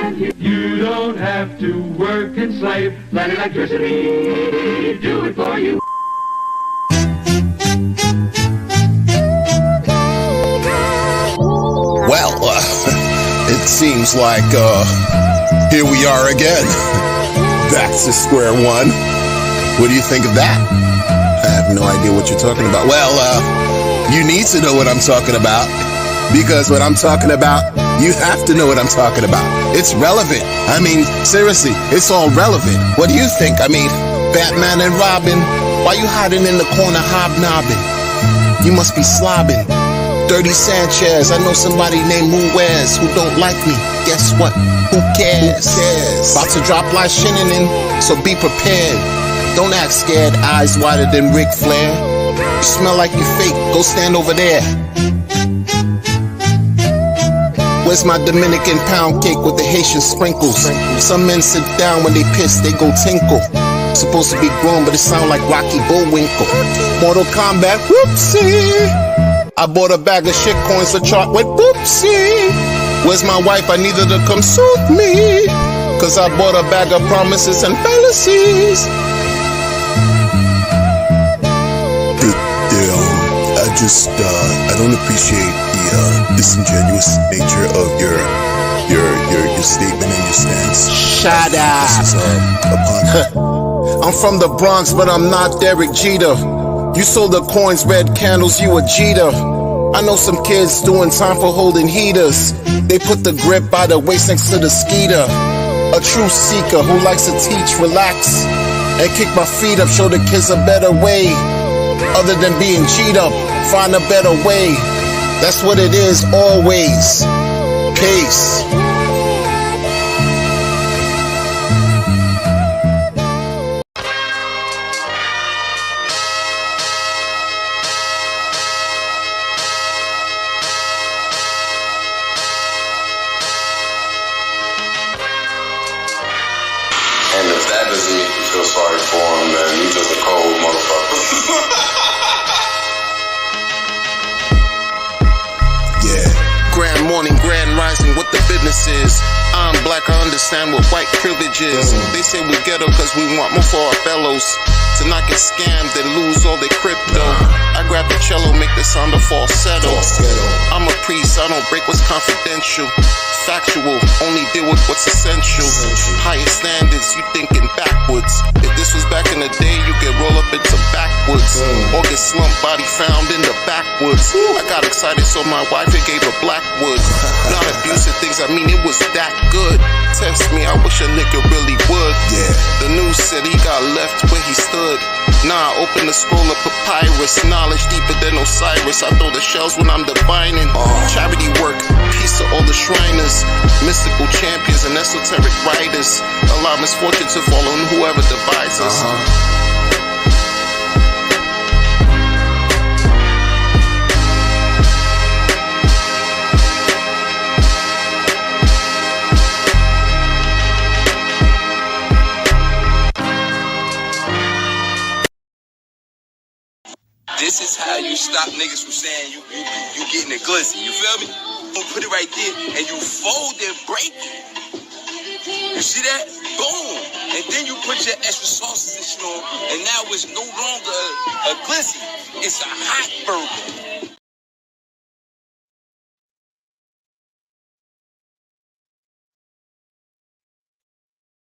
and you don't have to work and slave. Let electricity do it for you. Well, it seems like here we are again. Back to square one. What do you think of that? I have no idea what you're talking about. Well, you need to know what I'm talking about, because what I'm talking about, you have to know what I'm talking about. It's relevant. I mean, seriously, it's all relevant. What do you think? I mean, Batman and Robin, why you hiding in the corner hobnobbing? You must be slobbing. Dirty Sanchez, I know somebody named Muez who don't like me. Guess what? Who cares? About to drop like Shinnin', so be prepared. Don't act scared, eyes wider than Ric Flair. You smell like you fake, go stand over there. Where's my Dominican pound cake with the Haitian sprinkles? Some men sit down when they piss, they go tinkle. Supposed to be grown, but it sound like Rocky Bullwinkle. Mortal Kombat, whoopsie. I bought a bag of shit coins, the chart went whoopsie. Where's my wife? I need her to come soothe me, cause I bought a bag of promises and fallacies. I don't appreciate the disingenuous nature of your statement and your stance. Shut up. I'm from the Bronx, but I'm not Derek Jeter. You sold the coins, red candles, you a Jeter. I know some kids doing time for holding heaters. They put the grip by the waist next to the skeeter. A true seeker who likes to teach, relax, and kick my feet up, show the kids a better way. Other than being G'd up, find a better way. That's what it is, always. Peace. And if that doesn't make you feel sorry for him, then you just a cold motherfucker. Grand morning, grand rising, what the business is. I'm black, I understand what white privilege is. They say we ghetto cause we want more for our fellows to not get scammed and lose all their crypto. I grab the cello, make the sound of falsetto. I'm a priest, I don't break what's confidential. Factual, only deal with what's essential. Higher standards, you thinking backwards. If this was back in the day, you could roll up into backwoods. Or get slumped, body found in the backwoods. I got excited, so my wife it gave her Blackwood. Not abusive things, I mean it was that good. Test me, I wish a nigga really would. The news said he got left where he stood. Nah, I open the scroll of papyrus. Knowledge deeper than Osiris. I throw the shells when I'm divining. Charity work, peace to all the Shriners. Mystical champions and esoteric writers. Allow misfortune to fall on whoever divides us. This is how you stop niggas from saying you getting it glizzy. You feel me? You put it right there and you fold and break it. You see that? Boom! And then you put your extra sauces and shit on, and now it's no longer a glizzy. It's a hot burger.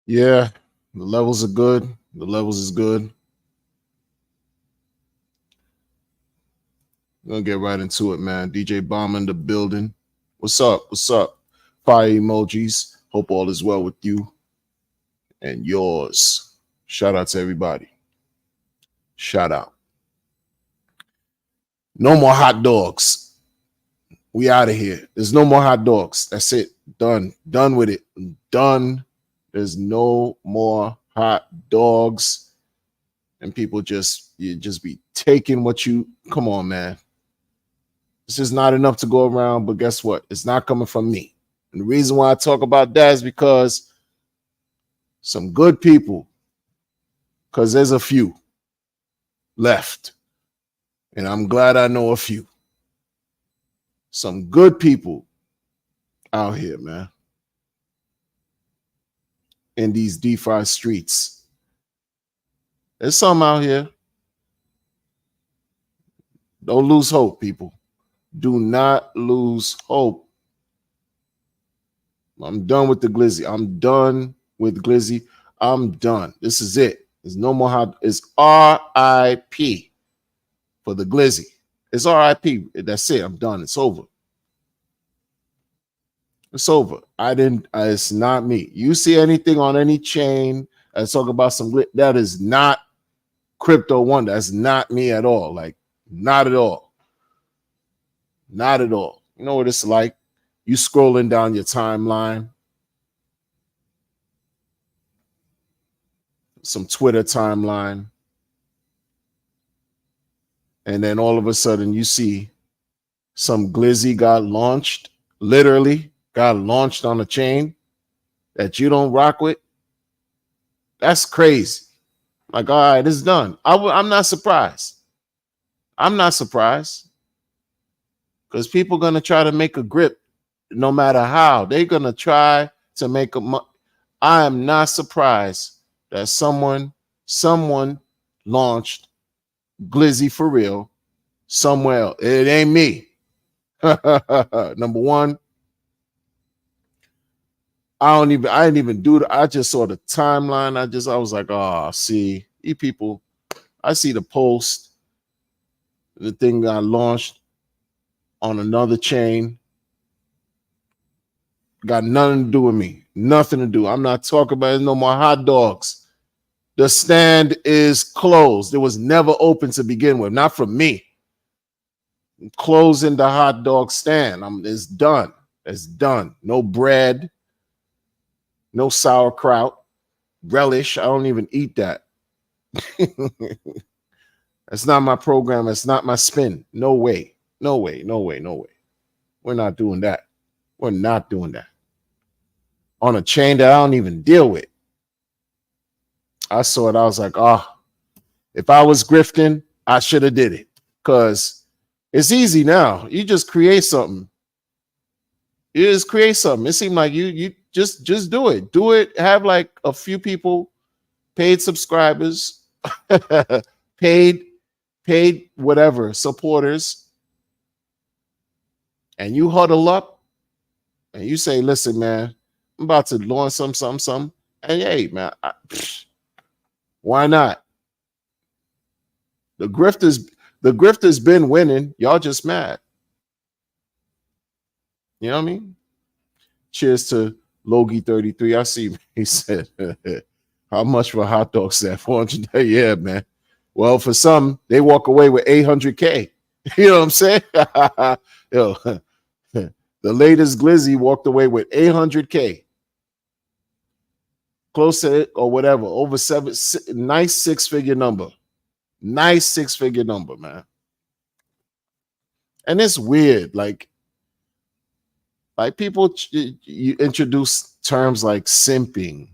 Yeah, the levels are good. The levels is good. We're gonna get right into it, man. DJ Bomb in the building. What's up? What's up? Fire emojis. Hope all is well with you and yours. Shout out to everybody. Shout out. No more hot dogs. We out of here. There's no more hot dogs. That's it. Done. Done with it. Done. There's no more hot dogs. And people you just be taking what you, come on, man. This is not enough to go around, but guess what? It's not coming from me. And the reason why I talk about that is because some good people, because there's a few left. And I'm glad I know a few. Some good people out here, man. in these DeFi streets. There's some out here. Don't lose hope, people. Do not lose hope. I'm done with the Glizzy. I'm done with Glizzy. I'm done. This is it. There's no more how. It's RIP for the Glizzy. It's RIP. That's it. I'm done. It's over. It's over. It's not me. You see anything on any chain that's talking about some, that is not Crypto One. That's not me at all. Like, not at all. Not at all. You know what it's like? You scrolling down your timeline, some Twitter timeline, and then all of a sudden you see some Glizzy got launched, literally got launched on a chain that you don't rock with. That's crazy. Like, all right, it's done. I'm not surprised. I'm not surprised because people are going to try to make a grip no matter how. They're going to try to make I am not surprised that someone launched Glizzy for real somewhere else. It ain't me. Number one, I didn't even do that. I just saw the timeline. I was like, oh, see, you people, I see the post. The thing got launched on another chain. Got nothing to do with me. Nothing to do. I'm not talking about it. No more hot dogs. The stand is closed. It was never open to begin with. Not from me. I'm closing the hot dog stand. It's done. It's done. No bread. No sauerkraut. Relish. I don't even eat that. That's not my program. It's not my spin. No way. No way. No way. No way. We're not doing that. We're not doing that. On a chain that I don't even deal with. I saw it. I was like, oh, if I was grifting, I should have did it. Because it's easy now. You just create something. You just create something. It seemed like you just do it. Do it. Have like a few people, paid subscribers, paid whatever, supporters. And you huddle up and you say, listen, man, I'm about to launch some. And hey, man, why not? The grifter's been winning. Y'all just mad. You know what I mean? Cheers to Logie33. I see he said, how much for hot dogs that? 400? Yeah, man. Well, for some, they walk away with 800K. You know what I'm saying? Yo, the latest Glizzy walked away with 800K. Close to it or whatever. Over nice six-figure number. Nice six-figure number, man. And it's weird. Like people, you introduce terms like simping.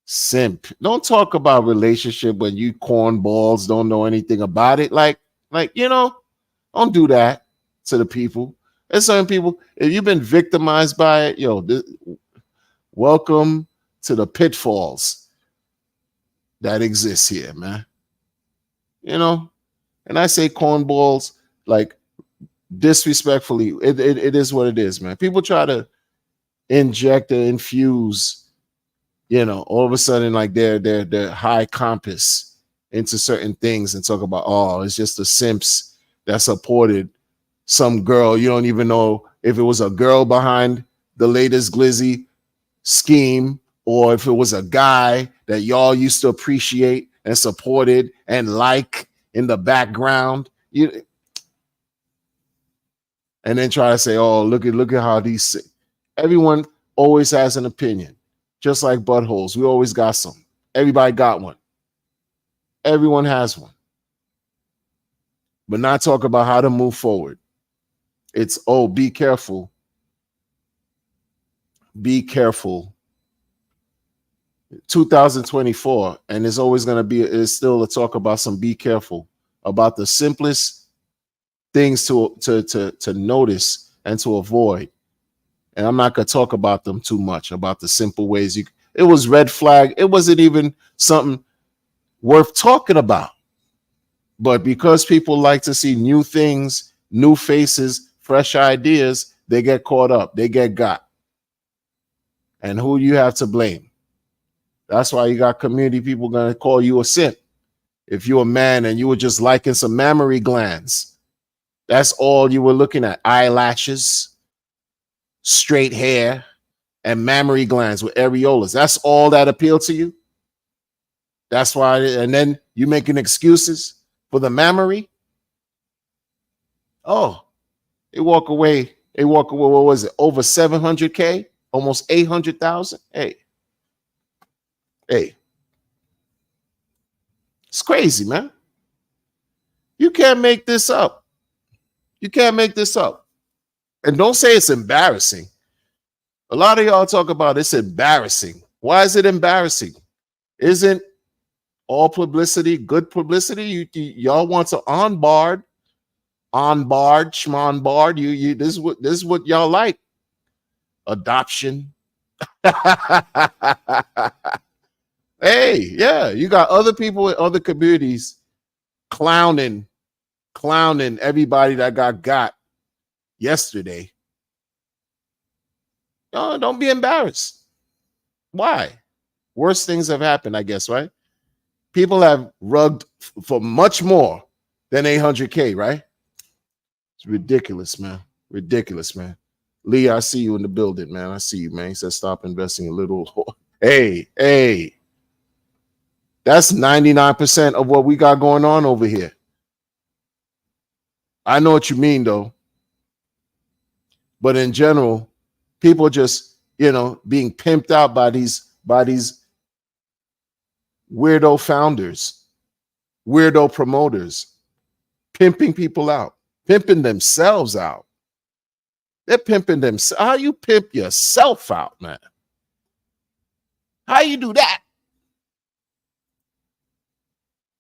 Simp. Don't talk about relationship when you cornballs don't know anything about it. Like, you know, don't do that to the people. There's certain people, if you've been victimized by it, welcome to the pitfalls that exist here, man. You know, and I say cornballs like disrespectfully. It is what it is, man. People try to inject or infuse, all of a sudden like their high compass into certain things and talk about, oh, it's just the simps that supported some girl. You don't even know if it was a girl behind the latest Glizzy scheme or if it was a guy that y'all used to appreciate and supported and like in the background. And then try to say, oh, look at how these. Everyone always has an opinion, just like buttholes. We always got some. Everybody got one. Everyone has one. But not talk about how to move forward. It's, oh, be careful. Be careful. 2024, and there's always going to be, it's still a talk about some be careful, about the simplest things to notice and to avoid. And I'm not going to talk about them too much, about the simple ways. It was red flag. It wasn't even something worth talking about. But because people like to see new things, new faces, fresh ideas, they get caught up. They get got. And who you have to blame? That's why you got community people going to call you a simp. If you're a man and you were just liking some mammary glands, that's all you were looking at. Eyelashes, straight hair, and mammary glands with areolas. That's all that appealed to you? That's why, and then you making excuses for the mammary? Oh, they walk away. What was it? Over 700K? Almost 800,000? Hey. It's crazy, man. You can't make this up. You can't make this up. And don't say it's embarrassing. A lot of y'all talk about it's embarrassing. Why is it embarrassing? Isn't all publicity good publicity? Y'all want to onboard, schmonboard. This is what y'all like. Adoption. Hey, yeah, you got other people in other communities clowning everybody that got yesterday. No, don't be embarrassed. Why? Worse things have happened, I guess, right? People have rugged for much more than 800K, right? It's ridiculous, man. Ridiculous, man. Lee, I see you in the building, man. I see you, man. He said stop investing a little. Hey. That's 99% of what we got going on over here. I know what you mean, though. But in general, people just, being pimped out by these weirdo founders, weirdo promoters, pimping people out, pimping themselves out. They're pimping themselves. How you pimp yourself out, man? How you do that?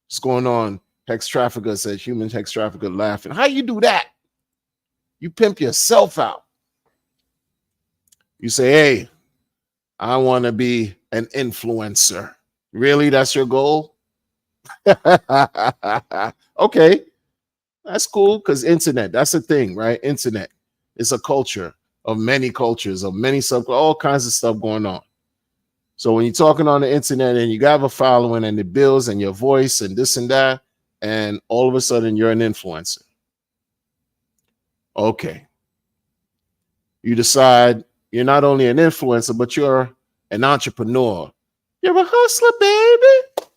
What's going on? Hex Trafficker says, human Hex Trafficker laughing. How you do that? You pimp yourself out. You say, hey, I want to be an influencer. Really? That's your goal? Okay. That's cool because internet, that's the thing, right? Internet. It's a culture of many cultures, of many all kinds of stuff going on. So when you're talking on the internet and you have a following and it builds and your voice and this and that, and all of a sudden you're an influencer. Okay. You decide you're not only an influencer, but you're an entrepreneur. You're a hustler, baby.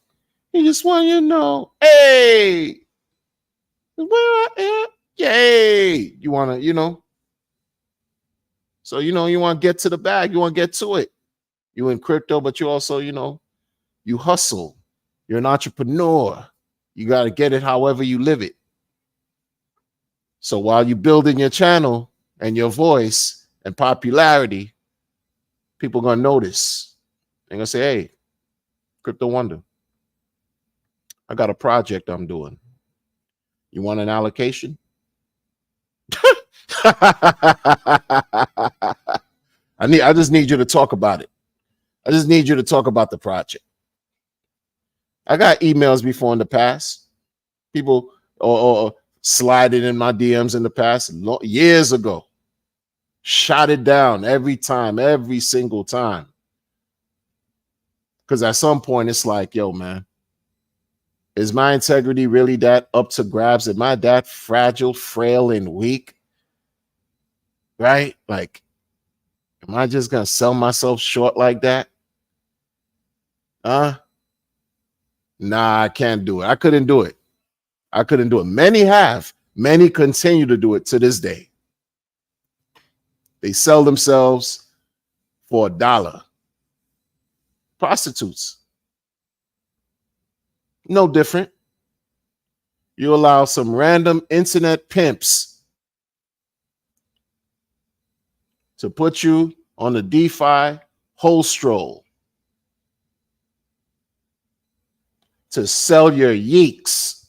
You just want you to know, hey, where I am. Yay. You want to, So, you want to get to the bag. You want to get to it. You in crypto, but you also, you hustle. You're an entrepreneur. You got to get it however you live it. So while you're building your channel and your voice and popularity, people are going to notice. They're going to say, hey, Crypto Wonder, I got a project I'm doing. You want an allocation? I just need you to talk about it. I just need you to talk about the project. I got emails before in the past. People or sliding in my DMs in the past, years ago. Shot it down every time, every single time. Because at some point, it's like, yo, man, is my integrity really that up to grabs? Am I that fragile, frail, and weak? Right? Like, am I just going to sell myself short like that? Nah, I can't do it. I couldn't do it. Many have. Many continue to do it to this day. They sell themselves for $1. Prostitutes. No different. You allow some random internet pimps to put you on the DeFi whole stroll. To sell your yeeks.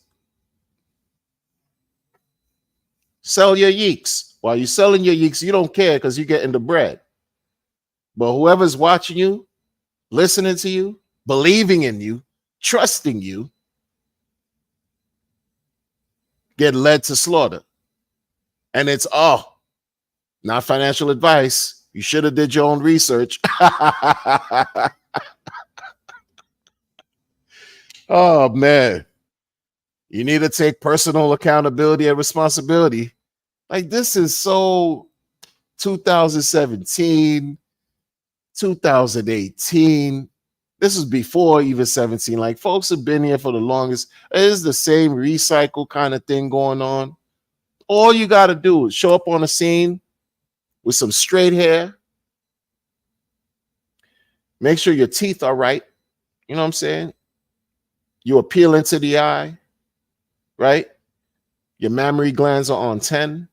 Sell your yeeks. While you're selling your yeeks, you don't care because you're getting the bread. But whoever's watching you listening to you, believing in you, trusting you, get led to slaughter. And it's, not financial advice. You should have did your own research. Oh, man. You need to take personal accountability and responsibility. Like, this is so 2017, 2018. This is before even 17. Like, folks have been here for the longest. It is the same recycle kind of thing going on. All you got to do is show up on a scene with some straight hair. Make sure your teeth are right. You know what I'm saying? You appealing to the eye, right? Your mammary glands are on 10.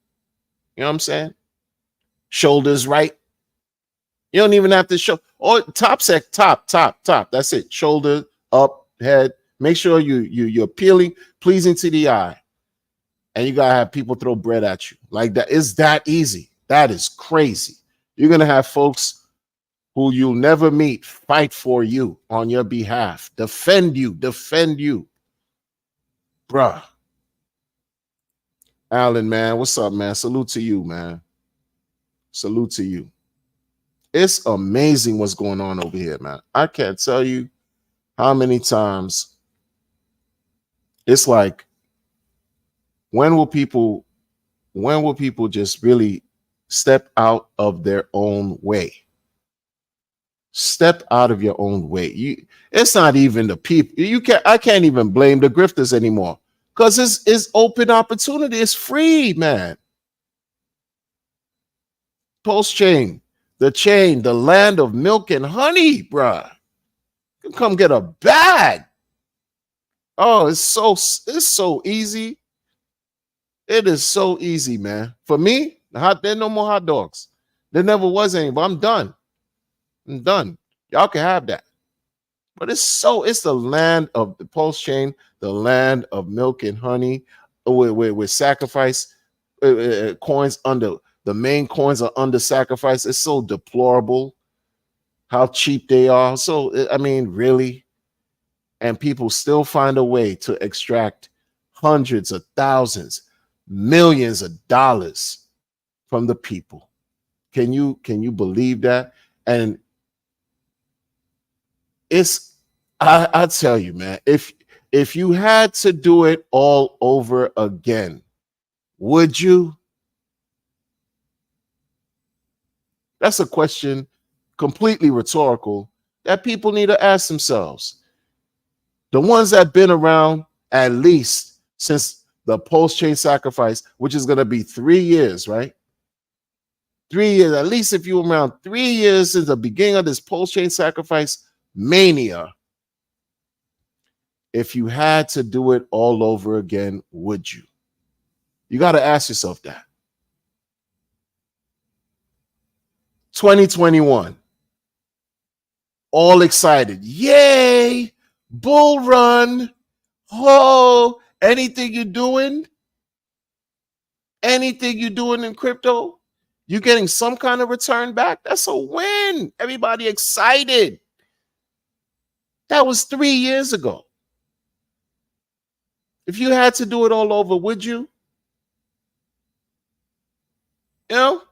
You know what I'm saying? Shoulders right. You don't even have to show. Or top. That's it. Shoulder up, head. Make sure you're appealing, pleasing to the eye. And you gotta have people throw bread at you. Like that. Is that easy? That is crazy. You're gonna have folks who you'll never meet fight for you on your behalf. Defend you. Bruh. Alan, man, what's up, man? Salute to you, man. Salute to you. It's amazing what's going on over here, man. I can't tell you how many times it's like, when will people just really step out of their own way? Step out of your own way. It's not even the people. I can't even blame the grifters anymore, because it's open opportunity. It's free, man. Pulse Chain, the land of milk and honey, bruh. You can come get a bag. Oh, it's so easy. It is so easy, man. For me, there's no more hot dogs. There never was any, but I'm done. Y'all can have that. But it's the land of the Pulse Chain, the land of milk and honey, with sacrifice coins under. The main coins are under sacrifice. It's so deplorable how cheap they are. So, I mean, really? And people still find a way to extract hundreds of thousands, millions of dollars from the people. Can you believe that? And I tell you, man, if you had to do it all over again, would you? That's a question completely rhetorical that people need to ask themselves. The ones that have been around at least since the Pulse Chain sacrifice, which is going to be 3 years, right? 3 years, at least if you were around 3 years since the beginning of this Pulse Chain sacrifice mania. If you had to do it all over again, would you? You got to ask yourself that. 2021. All excited. Yay! Bull run. Oh, anything you're doing in crypto, you're getting some kind of return back. That's a win. Everybody excited. That was 3 years ago. If you had to do it all over, would you? You know?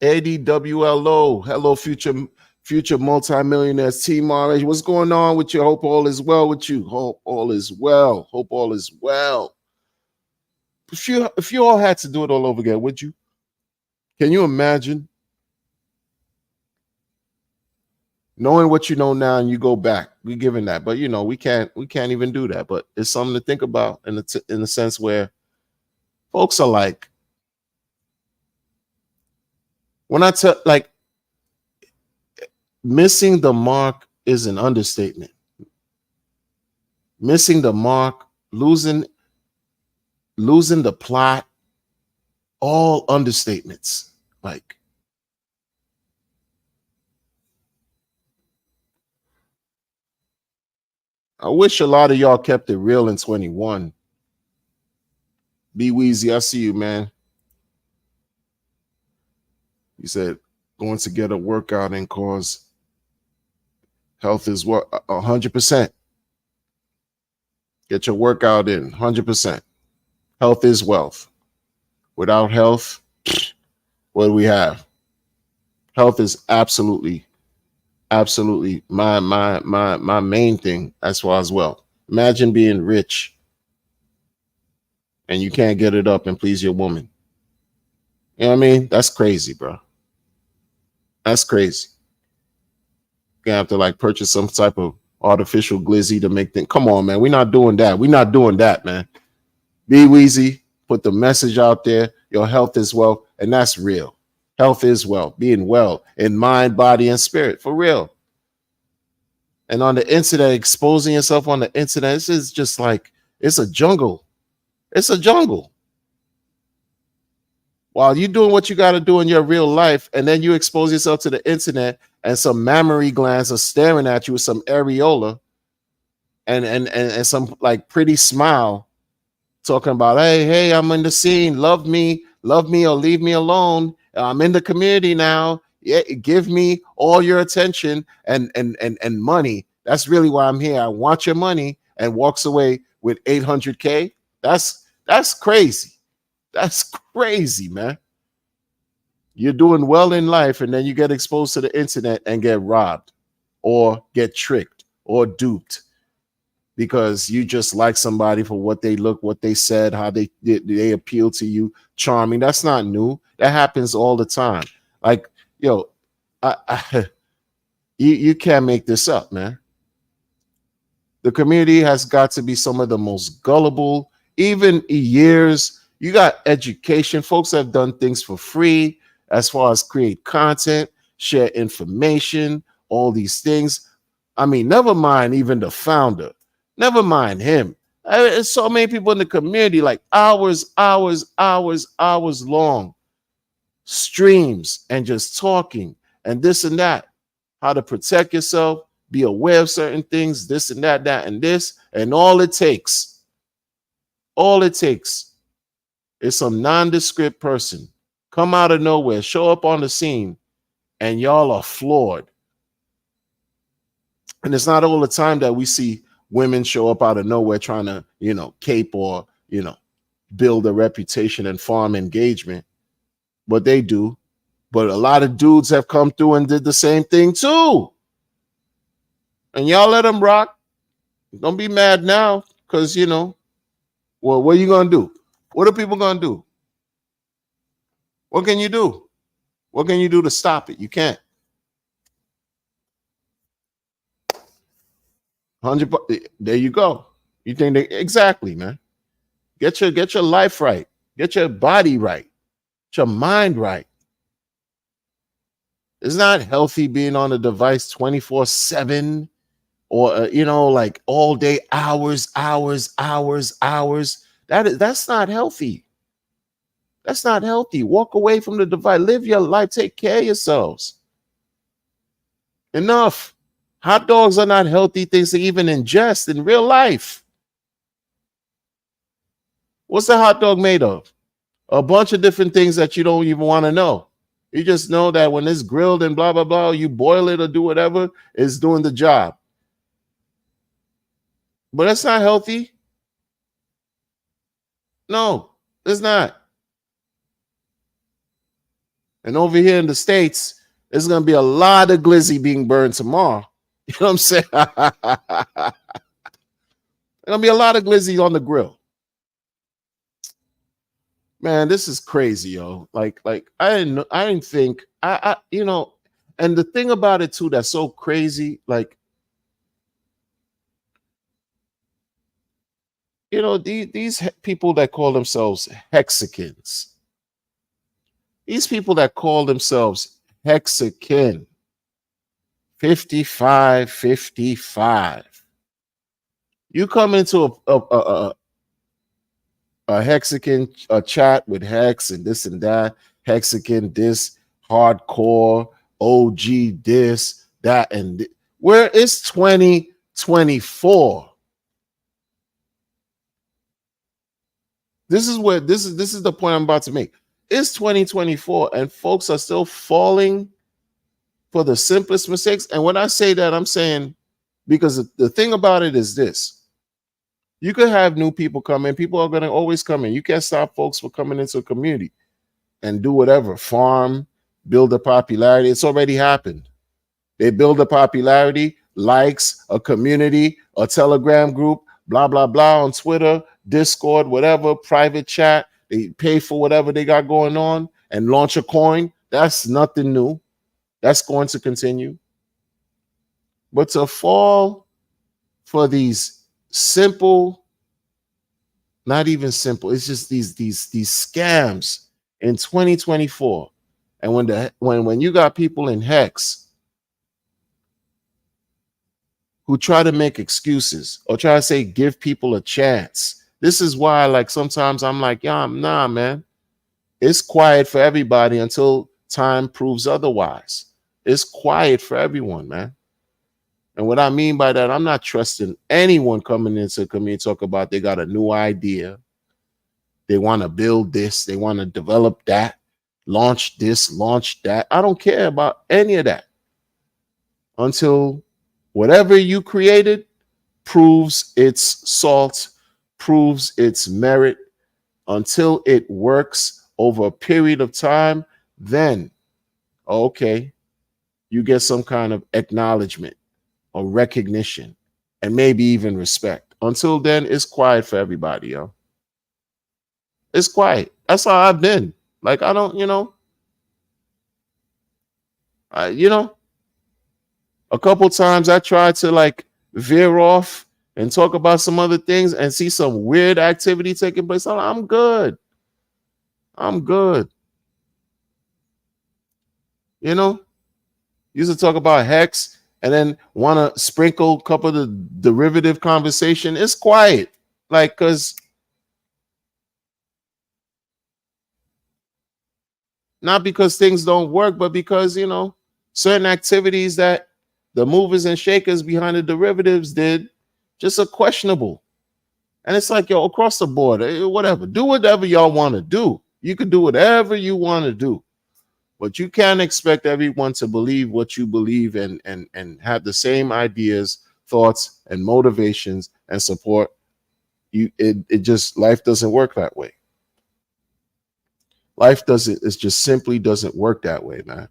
ADWLO, hello, future multimillionaires, Team RH. What's going on with you? Hope all is well with you. Hope all is well. If you all had to do it all over again, would you? Can you imagine knowing what you know now and you go back? We're giving that, but we can't even do that. But it's something to think about in the sense where folks are like, when I tell, like, missing the mark is an understatement. Missing the mark, losing the plot, all understatements. Like, I wish a lot of y'all kept it real in 21. B Weezy, I see you, man. You said going to get a workout and cause health is what 100%. Get your workout in 100%. Health is wealth. Without health, what do we have? Health is absolutely my main thing as far as wealth. Imagine being rich and you can't get it up and please your woman. You know what I mean? That's crazy, bro. That's crazy. You're gonna have to like purchase some type of artificial glizzy to make things. Come on, man. We're not doing that. We're not doing that, man. Be Weezy. Put the message out there. Your health is wealth, and that's real. Health is wealth. Being well in mind, body, and spirit, for real. And on the internet, exposing yourself on the internet, this is just like, it's a jungle. It's a jungle. While you're doing what you got to do in your real life, and then you expose yourself to the internet, and some mammary glands are staring at you with some areola and some like pretty smile, talking about, hey, I'm in the scene. Love me or leave me alone. I'm in the community now. Yeah, give me all your attention and money. That's really why I'm here. I want your money, and walks away with 800K. That's crazy. That's crazy, man. You're doing well in life, and then you get exposed to the internet and get robbed or get tricked or duped because you just like somebody for what they look, what they said, how they appeal to you, charming. That's not new. That happens all the time. Like, yo, you can't make this up, man. The community has got to be some of the most gullible, even years. You got education. Folks have done things for free as far as create content, share information, all these things. I mean, never mind even the founder. Never mind him. There's so many people in the community, like hours long streams and just talking and this and that. How to protect yourself, be aware of certain things, this and that, and this. And all it takes is some nondescript person come out of nowhere, show up on the scene, and y'all are floored. And it's not all the time that we see women show up out of nowhere trying to, cape or, build a reputation and farm engagement. But they do. But a lot of dudes have come through and did the same thing too. And y'all let them rock. Don't be mad now because, well, what are you going to do? What are people going to do? What can you do? What can you do to stop it? You can't. 100. There you go. You think exactly, man. Get your life right. Get your body right. Get your mind right. It's not healthy being on a device 24/7 or like all day, hours. That's not healthy. That's not healthy. Walk away from the device. Live your life. Take care of yourselves. Enough. Hot dogs are not healthy things to even ingest in real life. What's the hot dog made of? A bunch of different things that you don't even want to know. You just know that when it's grilled and blah, blah, blah, you boil it or do whatever, it's doing the job. But that's not healthy. No, it's not. And over here in the States, there's going to be a lot of glizzy being burned tomorrow. You know what I'm saying? There's going to be a lot of glizzy on the grill. Man, this is crazy, yo. Like I didn't think, and the thing about it too that's so crazy, like, these people that call themselves Hexicans, these people that call themselves Hexican, 55. You come into a Hexican chat with Hex and this and that, Hexican this, hardcore, OG this, that, and where is 2024? This is the point I'm about to make. It's 2024 and folks are still falling for the simplest mistakes. And when I say that, I'm saying because the thing about it is this: you could have new people come in. People are going to always come in. You can't stop folks from coming into a community and do whatever, farm, build a popularity. It's already happened. They build a popularity, likes, a community, a Telegram group, blah, blah, blah, on Twitter, Discord, whatever, private chat. They pay for whatever they got going on and launch a coin. That's nothing new. That's going to continue. But to fall for these simple, not even simple, it's just these scams in 2024. And when you got people in Hex who try to make excuses or try to say give people a chance, this is why, like, sometimes I'm like, yeah, nah, man. It's quiet for everybody until time proves otherwise. It's quiet for everyone, man. And what I mean by that, I'm not trusting anyone coming into the community talk about they got a new idea. They want to build this. They want to develop that, launch this, launch that. I don't care about any of that until whatever you created proves its salt, proves its merit, until it works over a period of time. Then, okay, you get some kind of acknowledgement or recognition and maybe even respect. Until then, it's quiet for everybody, yo. It's quiet. That's how I've been. Like, I don't, a couple times I tried to like veer off and talk about some other things and see some weird activity taking place. I'm good. I'm good. Used to talk about Hex and then want to sprinkle a couple of the derivative conversation. It's quiet. Like, because not because things don't work, but because, certain activities that the movers and shakers behind the derivatives did just are questionable. And it's like, yo, across the board, whatever. Do whatever y'all want to do. You can do whatever you want to do. But you can't expect everyone to believe what you believe and have the same ideas, thoughts, and motivations and support. It just, life doesn't work that way. It just simply doesn't work that way, man.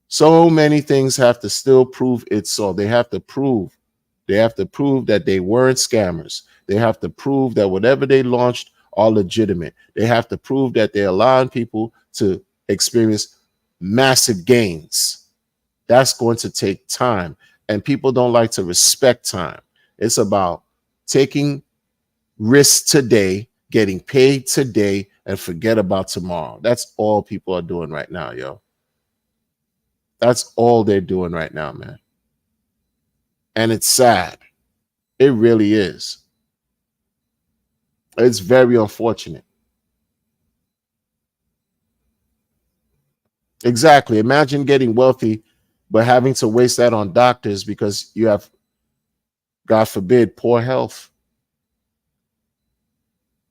So many things have to still prove its soul. They have to prove that they weren't scammers. They have to prove that whatever they launched are legitimate. They have to prove that they're allowing people to experience massive gains. That's going to take time, and people don't like to respect time. It's about taking risks today, getting paid today, and forget about tomorrow. That's all people are doing right now, yo. That's all they're doing right now, man. And it's sad. It really is. It's very unfortunate. Exactly. Imagine getting wealthy, but having to waste that on doctors because you have, God forbid, poor health.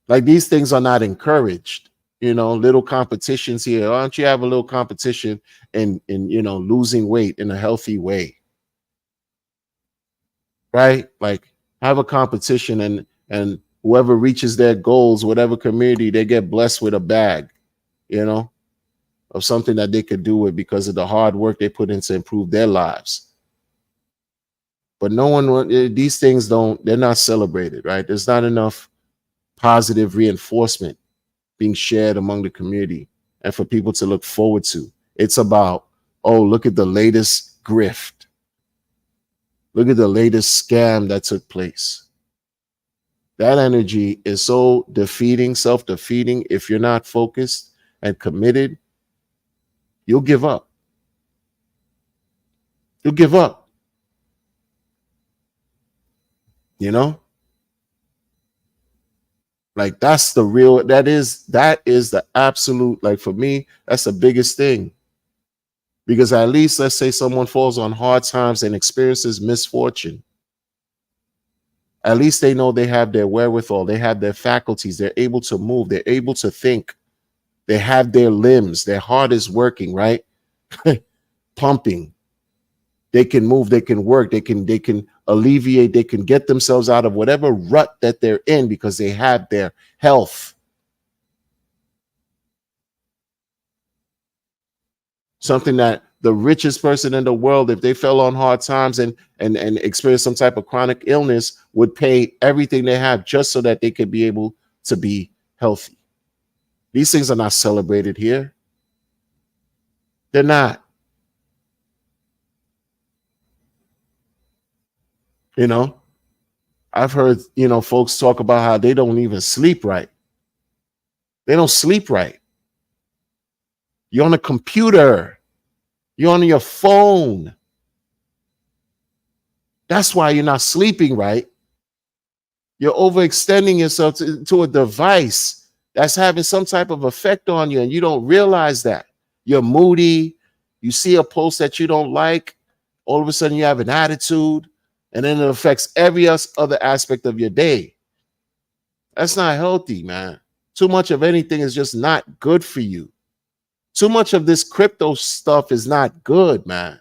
Like, these things are not encouraged. Little competitions here. Why don't you have a little competition in losing weight in a healthy way? Right? Like, have a competition and whoever reaches their goals, whatever community, they get blessed with a bag, of something that they could do with because of the hard work they put in to improve their lives. But no one, these things they're not celebrated, right? There's not enough positive reinforcement being shared among the community and for people to look forward to. It's about, oh, look at the latest grift. Look at the latest scam that took place. That energy is so defeating, self-defeating. If you're not focused and committed, you'll give up. You'll give up. Like, that's the real, that is the absolute, like, for me, that's the biggest thing. Because at least, let's say someone falls on hard times and experiences misfortune. At least they know they have their wherewithal, they have their faculties, they're able to move, they're able to think. They have their limbs, their heart is working, right? Pumping. They can move, they can work, they can alleviate, they can get themselves out of whatever rut that they're in because they have their health. Something that the richest person in the world, if they fell on hard times and experienced some type of chronic illness, would pay everything they have just so that they could be able to be healthy. These things are not celebrated here. They're not. You know, I've heard, folks talk about how they don't even sleep right. They don't sleep right. You're on a computer. You're on your phone. That's why you're not sleeping right. You're overextending yourself to a device that's having some type of effect on you, and you don't realize that. You're moody. You see a post that you don't like. All of a sudden, you have an attitude, and then it affects every other aspect of your day. That's not healthy, man. Too much of anything is just not good for you. Too much of this crypto stuff is not good, man.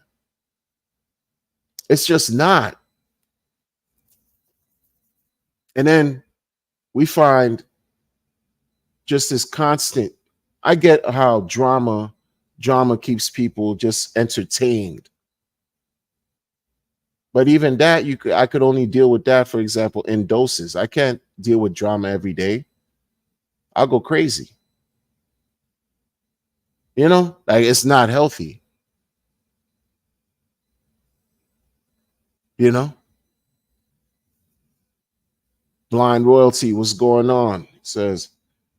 It's just not. And then we find just this constant. I get how drama keeps people just entertained. But even that, I could only deal with that, for example, in doses. I can't deal with drama every day. I'll go crazy. Like it's not healthy. Blind Royalty, what's going on? It says,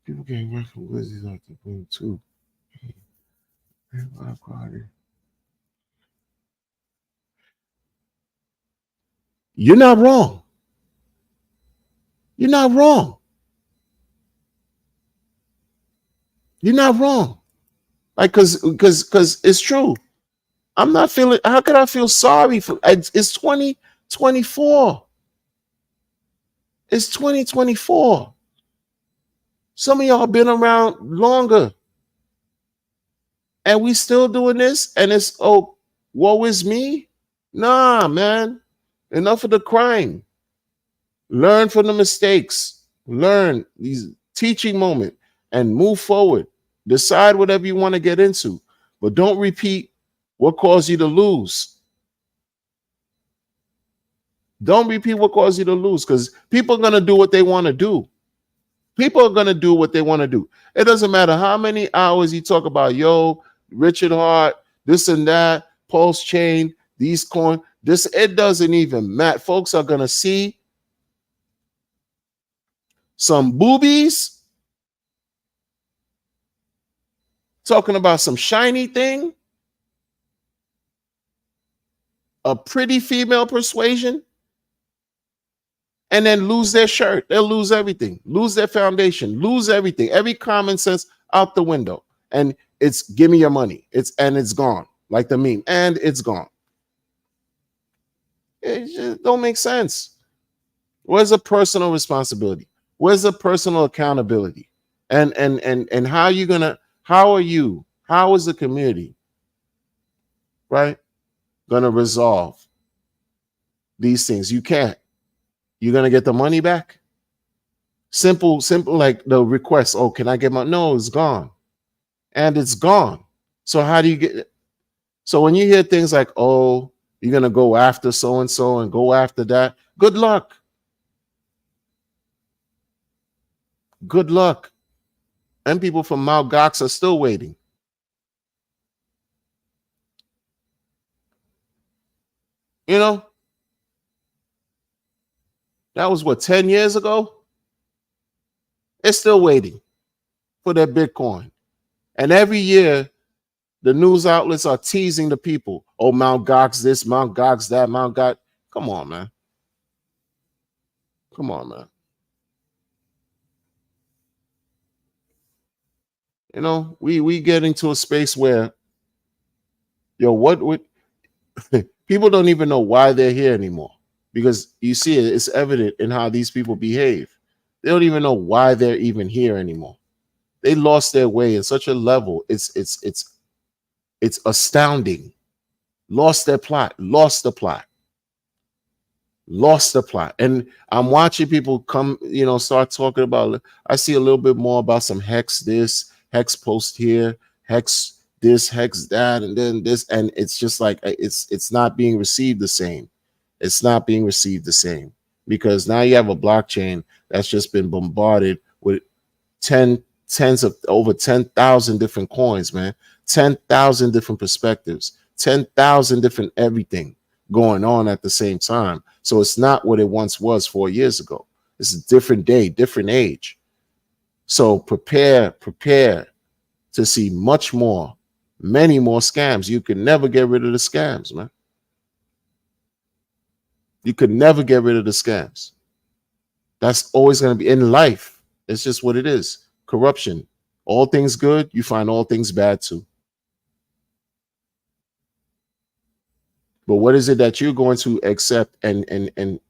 people can't work for Wizards off the boom too. You're not wrong. You're not wrong. You're not wrong. Like, because it's true. I'm not feeling. How could I feel sorry for? It's 2024. It's 2024. Some of y'all been around longer, and we still doing this. And it's woe is me. Nah, man. Enough of the crime. Learn from the mistakes. Learn these teaching moments and move forward. Decide whatever you want to get into, but don't repeat what caused you to lose. Don't repeat what caused you to lose, because people are going to do what they want to do. People are going to do what they want to do. It doesn't matter how many hours you talk about, Richard Hart, this and that, Pulse Chain, these coins, this, it doesn't even matter. Folks are going to see some boobies talking about some shiny thing, a pretty female persuasion, and then lose their shirt. They'll lose everything, lose their foundation, lose everything, every common sense out the window. And it's give me your money. It's gone, like the meme, and it's gone. It just don't make sense. Where's the personal responsibility? Where's the personal accountability? And how are you gonna? How is the community, right, going to resolve these things? You can't. You're going to get the money back? Simple, like the request, can I get my, no, it's gone. And it's gone. So how do you get it? So when you hear things like, you're going to go after so-and-so and go after that, good luck. Good luck. And people from Mt. Gox are still waiting. That was 10 years ago? It's still waiting for their Bitcoin. And every year, the news outlets are teasing the people. Mt. Gox this, Mt. Gox that, Mt. Gox. Come on, man. Come on, man. We get into a space where, what would people don't even know why they're here anymore, because you see it's evident in how these people behave. They don't even know why they're even here anymore. They lost their way in such a level. It's astounding. Lost their plot. Lost the plot. Lost the plot. And I'm watching people come, start talking about. I see a little bit more about some hex this, hex post here, hex this, hex that, and then this, and it's just like it's not being received the same. It's not being received the same because now you have a blockchain that's just been bombarded with tens of over 10,000 different coins, man, 10,000 different perspectives, 10,000 different everything going on at the same time. So it's not what it once was 4 years ago. It's a different day, different age. So prepare to see much more, many more scams. You can never get rid of the scams, man. You could never get rid of the scams. That's always going to be in life. It's just what it is. Corruption. All things good, you find all things bad too. But what is it that you're going to accept and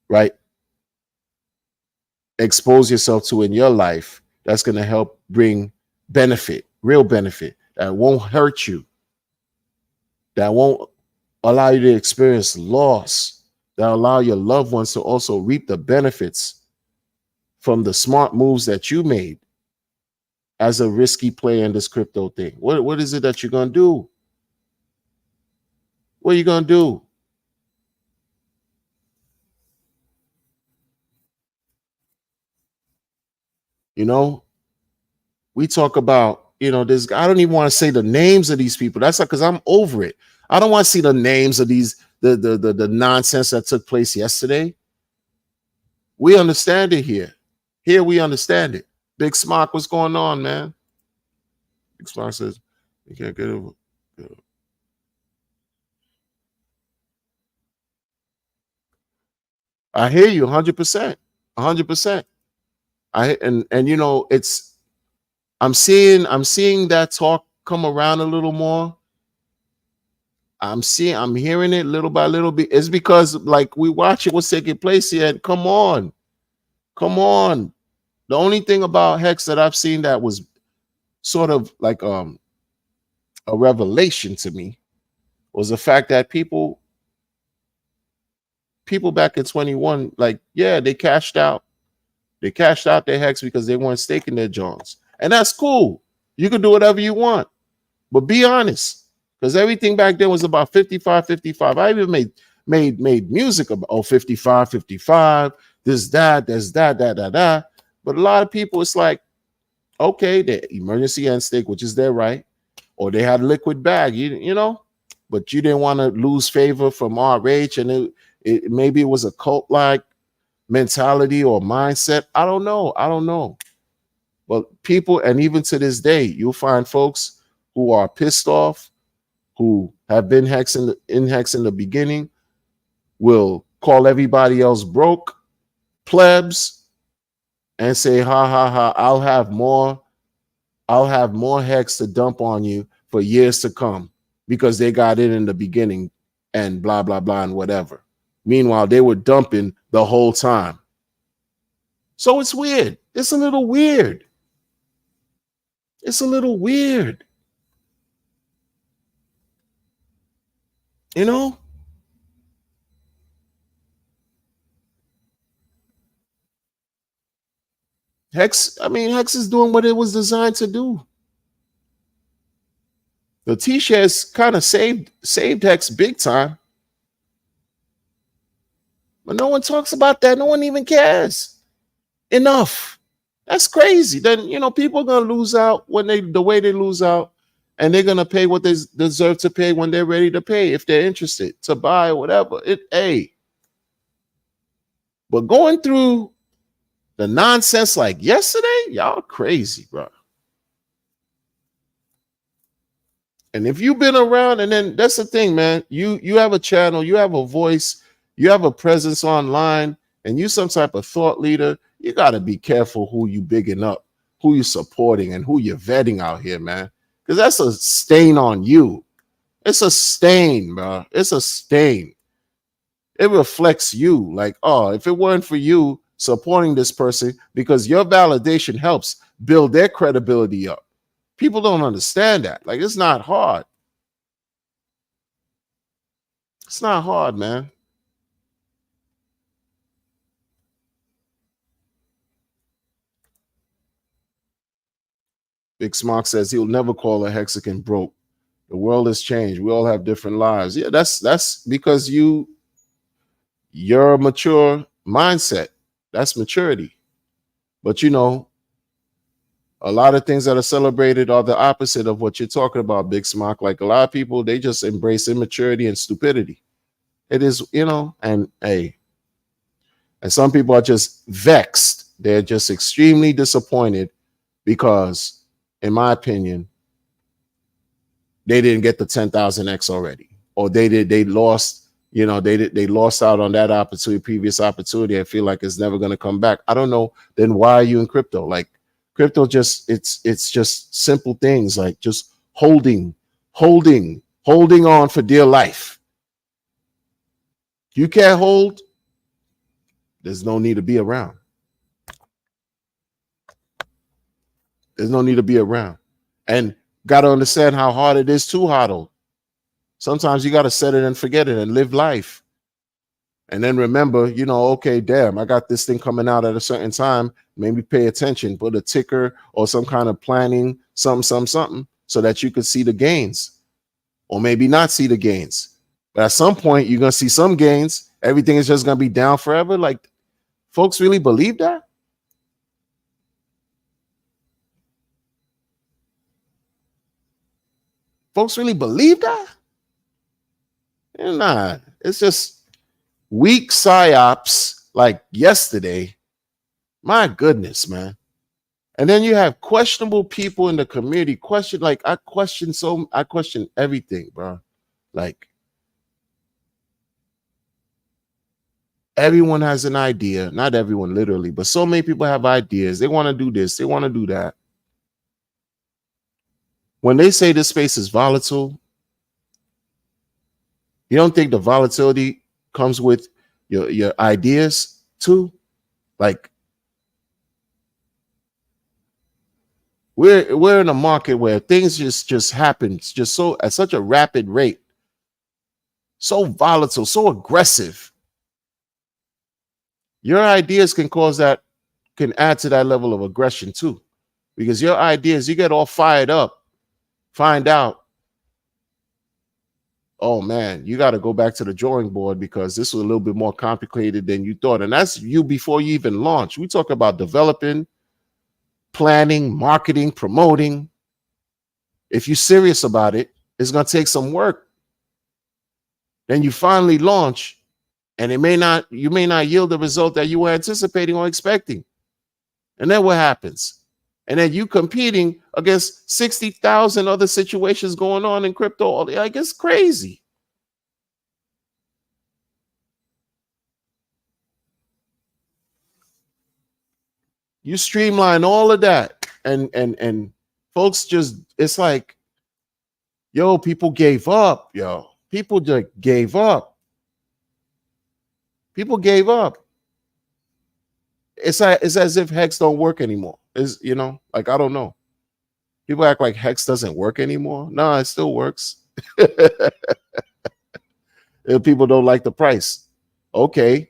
right, expose yourself to in your life that's going to help bring benefit, real benefit, that won't hurt you, that won't allow you to experience loss, that allow your loved ones to also reap the benefits from the smart moves that you made as a risky player in this crypto thing? What is it that you're going to do? What are you going to do? We talk about, this. I don't even want to say the names of these people. That's like, because I'm over it. I don't want to see the names of these, the nonsense that took place yesterday. We understand it here. Here we understand it. Big Smock, what's going on, man? Big Smock says, you can't get over. I hear you 100%. 100%. I'm seeing that talk come around a little more. I'm hearing it little by little bit. It's because like we watch it, what's taking place here. And come on. The only thing about Hex that I've seen that was sort of like a revelation to me was the fact that people back in 21, like, yeah, they cashed out their Hex because they weren't staking their Johns. And that's cool. You can do whatever you want. But be honest. Because everything back then was about 55. I even made music about 55, this, that, there's that. But a lot of people, it's like, okay, the emergency end stake, which is their right, or they had liquid bag, but you didn't want to lose favor from RH, and maybe it was a cult-like mentality or mindset. I don't know. But people, and even to this day, you'll find folks who are pissed off, who have been in Hex in the beginning, will call everybody else broke, plebs, and say, ha, I'll have more Hex to dump on you for years to come because they got in the beginning and blah, blah, blah, and whatever. Meanwhile, they were dumping the whole time. So it's weird. It's a little weird. Hex is doing what it was designed to do. The T-shares kind of saved Hex big time. But no one talks about that. No one even cares. Enough. That's crazy. Then, people are going to lose out the way they lose out, and they're going to pay what they deserve to pay when they're ready to pay, if they're interested to buy or whatever. But going through the nonsense like yesterday, y'all crazy, bro. And if you've been around, and then that's the thing, man, you have a channel, you have a voice, you have a presence online, and you some type of thought leader, you got to be careful who you bigging up, who you supporting, and who you're vetting out here, man. Because that's a stain on you. It's a stain, bro. It's a stain. It reflects you. Like, oh, if it weren't for you, supporting this person because your validation helps build their credibility up. People don't understand that. Like, it's not hard. It's not hard, man. Big Smock says he'll never call a Hexagon broke. The world has changed. We all have different lives. Yeah, that's because your mature mindset. That's maturity. But you know, a lot of things that are celebrated are the opposite of what you're talking about, Big Smock. Like, a lot of people, they just embrace immaturity and stupidity. It is, you know, and some people are just vexed. They're just extremely disappointed because, in my opinion, they didn't get the 10,000x already, or they lost, you know, they lost out on that opportunity, previous opportunity. I feel like it's never going to come back. I don't know. Then why are you in crypto? Like, crypto just, it's just simple things, like just holding on for dear life. You can't hold, there's no need to be around. There's no need to be around. And got to understand how hard it is to hodl. Sometimes you got to set it and forget it and live life. And then remember, you know, okay, damn, I got this thing coming out at a certain time. Maybe pay attention, put a ticker or some kind of planning, something, so that you could see the gains, or maybe not see the gains. But at some point, you're going to see some gains. Everything is just going to be down forever. Like, folks really believe that? Folks really believe that? Nah, it's just weak psyops like yesterday. My goodness, man. And then you have questionable people in the community. I question everything, bro. Like, everyone has an idea. Not everyone literally, but so many people have ideas. They want to do this. They want to do that. When they say this space is volatile, you don't think the volatility comes with your ideas too? Like, we're in a market where things just happen just so at such a rapid rate, so volatile, so aggressive. Your ideas can add to that level of aggression too, because your ideas, you get all fired up, find out, oh man, you got to go back to the drawing board because this was a little bit more complicated than you thought. And that's you before you even launch. We talk about developing, planning, marketing, promoting. If you're serious about it, it's going to take some work. Then you finally launch, and you may not yield the result that you were anticipating or expecting. And then what happens? And then you competing against 60,000 other situations going on in crypto. Like, it's crazy. You streamline all of that, and folks just, it's like, yo, people gave up, yo. People just gave up. People gave up. It's as if Hex don't work anymore. Is, you know, like, I don't know. People act like Hex doesn't work anymore. No, it still works. If people don't like the price, okay,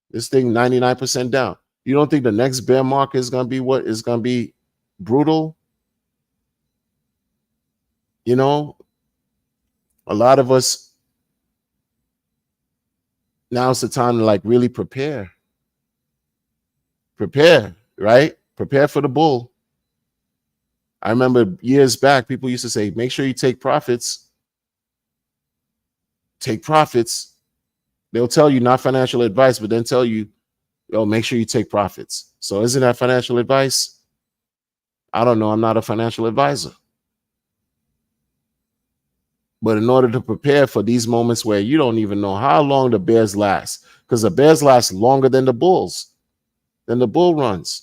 this thing 99% down. You don't think the next bear market is going to be what is going to be brutal? You know, a lot of us, now's the time to like really prepare. Prepare, right? Prepare for the bull. I remember years back, people used to say, make sure you take profits. Take profits. They'll tell you, not financial advice, but then tell you, yo, make sure you take profits. So isn't that financial advice? I don't know. I'm not a financial advisor. But in order to prepare for these moments where you don't even know how long the bears last, because the bears last longer than the bulls, than the bull runs.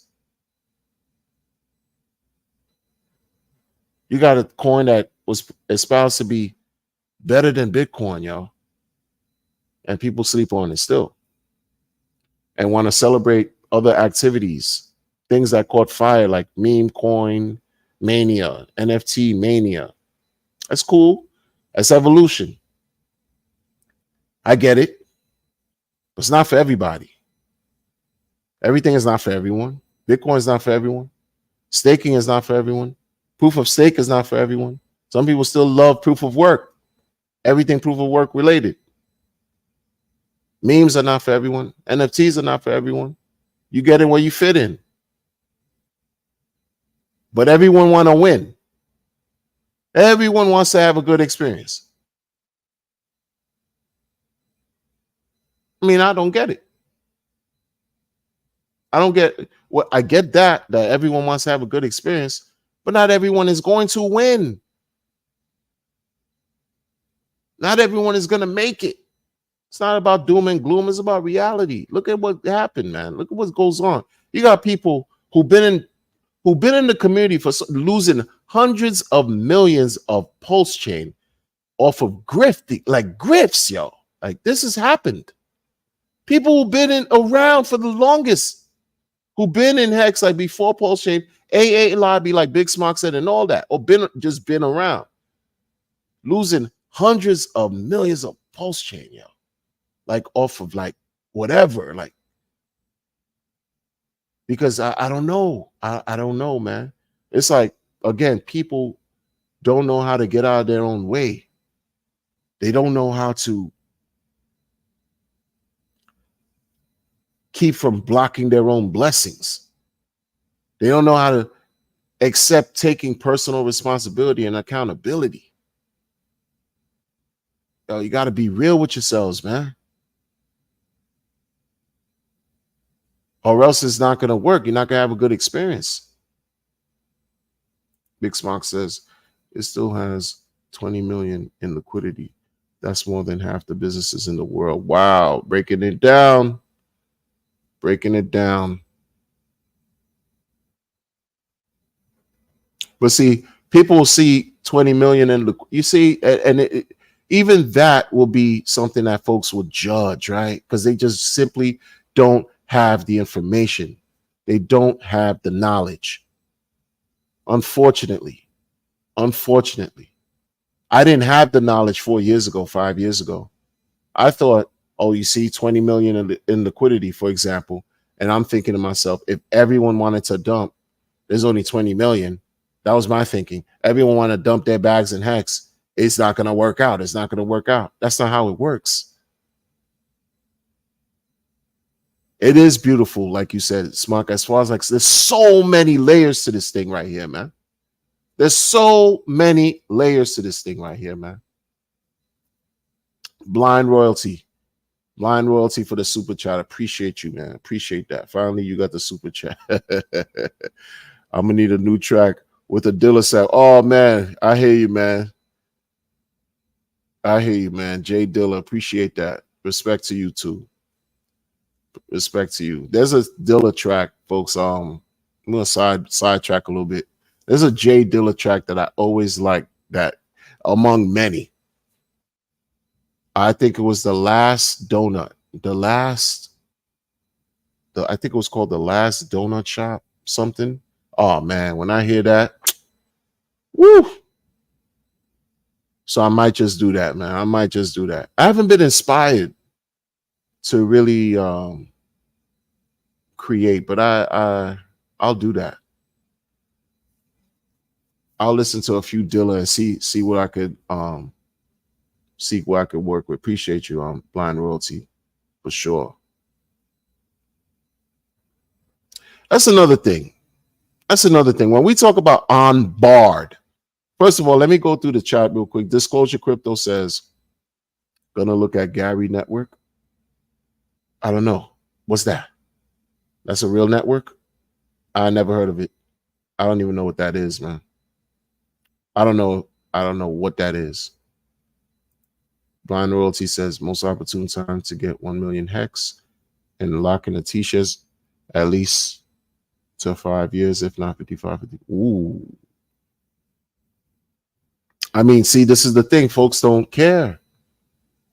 You got a coin that was espoused to be better than Bitcoin, y'all. And people sleep on it still and want to celebrate other activities, things that caught fire like meme coin mania, NFT mania. That's cool. That's evolution. I get it. But it's not for everybody. Everything is not for everyone. Bitcoin is not for everyone. Staking is not for everyone. Proof of stake is not for everyone. Some people still love proof of work. Everything proof of work related. Memes are not for everyone. NFTs are not for everyone. You get in where you fit in. But everyone want to win. Everyone wants to have a good experience. I mean, I don't get it. I don't get what I get that everyone wants to have a good experience, but not everyone is going to win. Not everyone is going to make it. It's not about doom and gloom. It's about reality. Look at what happened, man. Look at what goes on. You got people who've been in the community for losing hundreds of millions of Pulse Chain off of grifting, like grifts, yo. Like this has happened. People who've been around for the longest, who've been in Hex like before Pulse Chain, AA lobby like Big Smock said, and all that, or been around, losing hundreds of millions of Pulse Chain, yo, like off of like whatever, like because I don't know, I don't know, man. It's like again, people don't know how to get out of their own way. They don't know how to keep from blocking their own blessings. They don't know how to accept taking personal responsibility and accountability. Yo, you got to be real with yourselves, man. Or else it's not going to work. You're not going to have a good experience. Big Smock says it still has 20 million in liquidity. That's more than half the businesses in the world. Wow. Breaking it down. Breaking it down. But see, people will see 20 million in you see, and even that will be something that folks will judge, right? Because they just simply don't have the information. They don't have the knowledge. Unfortunately, I didn't have the knowledge 4 years ago, 5 years ago. I thought, oh, you see 20 million in liquidity, for example. And I'm thinking to myself, if everyone wanted to dump, there's only 20 million. That was my thinking. Everyone want to dump their bags in Hex. It's not going to work out. It's not going to work out. That's not how it works. It is beautiful, like you said, Smock, as far as like, there's so many layers to this thing right here, man. There's so many layers to this thing right here, man. Blind Royalty for the super chat. Appreciate you, man. Appreciate that. Finally, you got the super chat. I'm gonna need a new track with a Dilla sound. Oh man, I hear you, man. Jay Dilla, appreciate that. Respect to you too. Respect to you. There's a Dilla track, folks. I'm gonna sidetrack a little bit. There's a Jay Dilla track that I always like, that among many. I think it was The Last Donut. I think it was called The Last Donut Shop, something. Oh man, when I hear that, woo. So I might just do that, man. I might just do that. I haven't been inspired to really create, but I'll do that. I'll listen to a few Dilla and see what I could work with. Appreciate you, Blind Royalty, for sure. That's another thing. When we talk about on barred, first of all, let me go through the chat real quick. Disclosure Crypto says, gonna look at Gary Network. I don't know. What's that? That's a real network? I never heard of it. I don't even know what that is, man. I don't know what that is. Blind Royalty says most opportune time to get 1 million Hex and lock in the T-shirts at least to 5 years, if not 55. Ooh. I mean, see, this is the thing. Folks don't care.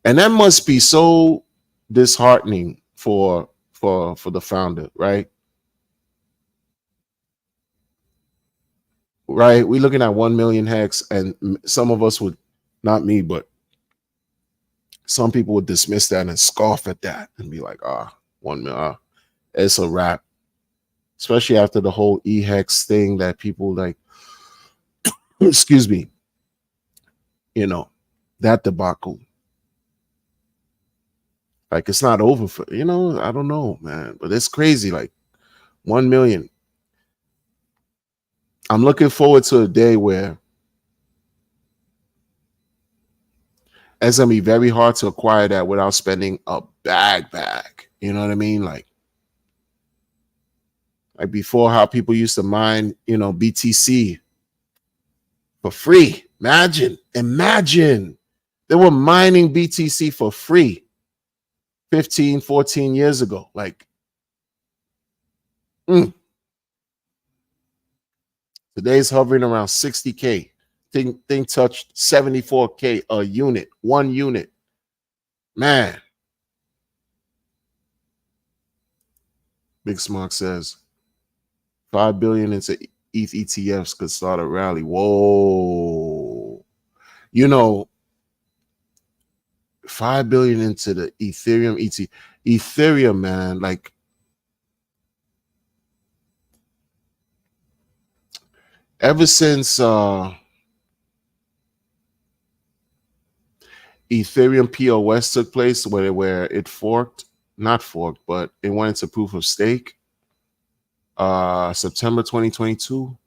And that must be so disheartening for for the founder, right? Right? We're looking at 1 million hex, and some of us would, not me, but some people would dismiss that and scoff at that and be like, 1 million, it's a wrap. Especially after the whole E-Hex thing that people like, excuse me, that debacle. Like, it's not over for, I don't know, man, but it's crazy. Like 1 million. I'm looking forward to a day where it's going to be very hard to acquire that without spending a bag. You know what I mean? Like before, how people used to mine, BTC for free. Imagine. They were mining BTC for free 15, 14 years ago. Like, today's hovering around 60K. Thing touched 74K a unit, 1 unit. Man. Big Smart says 5 billion into ETH ETFs could start a rally. Whoa. 5 billion into the Ethereum ETH. Ethereum, man, like ever since Ethereum POS took place, where it forked, not forked, but it went into proof of stake, September 2022.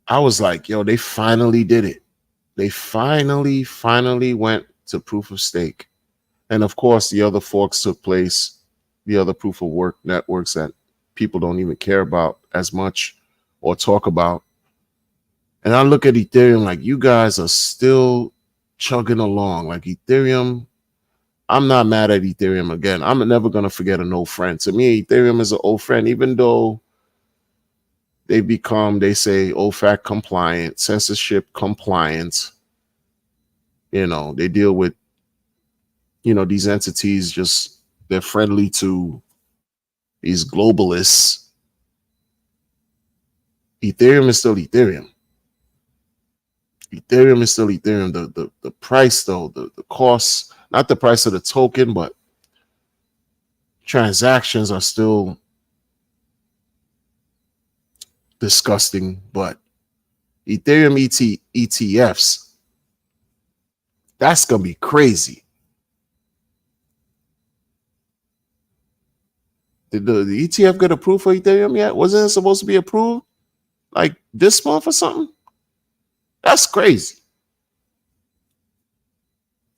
I was like, yo, they finally did it. They finally went to proof of stake. And of course, the other forks took place, the other proof of work networks that people don't even care about as much or talk about. And I look at Ethereum like, you guys are still chugging along. Like Ethereum, I'm not mad at Ethereum again. I'm never going to forget an old friend. To me, Ethereum is an old friend, even though they say OFAC compliant, censorship compliant. They deal with, these entities, just they're friendly to these globalists. Ethereum is still Ethereum. Ethereum is still Ethereum. The price, though, the cost, not the price of the token, but transactions are still disgusting. But Ethereum ETFs, that's going to be crazy. Did the ETF get approved for Ethereum yet? Wasn't it supposed to be approved like this month or something? That's crazy.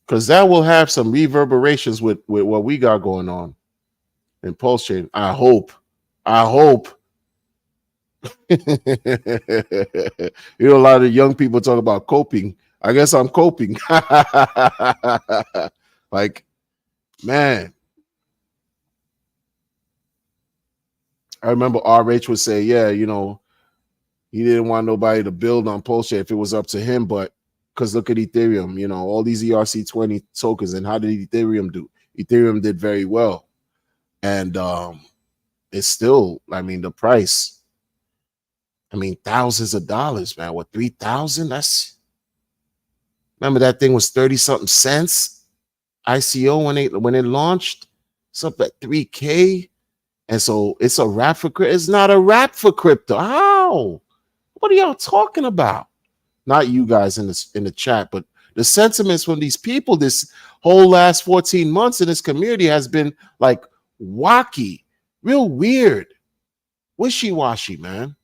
Because that will have some reverberations with what we got going on in Pulse Chain. I hope. A lot of young people talk about coping. I guess I'm coping. Like, man. I remember RH would say, yeah, he didn't want nobody to build on Pulse Chain if it was up to him, but because look at Ethereum, all these ERC20 tokens, and how did Ethereum do? Ethereum did very well. And it's still, the price, thousands of dollars, man. What, 3,000? Remember that thing was 30-something cents ICO when it launched? It's up at 3K. And so it's a wrap for crypto. It's not a wrap for crypto. How? What are y'all talking about? Not you guys in the chat, but the sentiments from these people this whole last 14 months in this community has been like wacky, real weird, wishy-washy, man.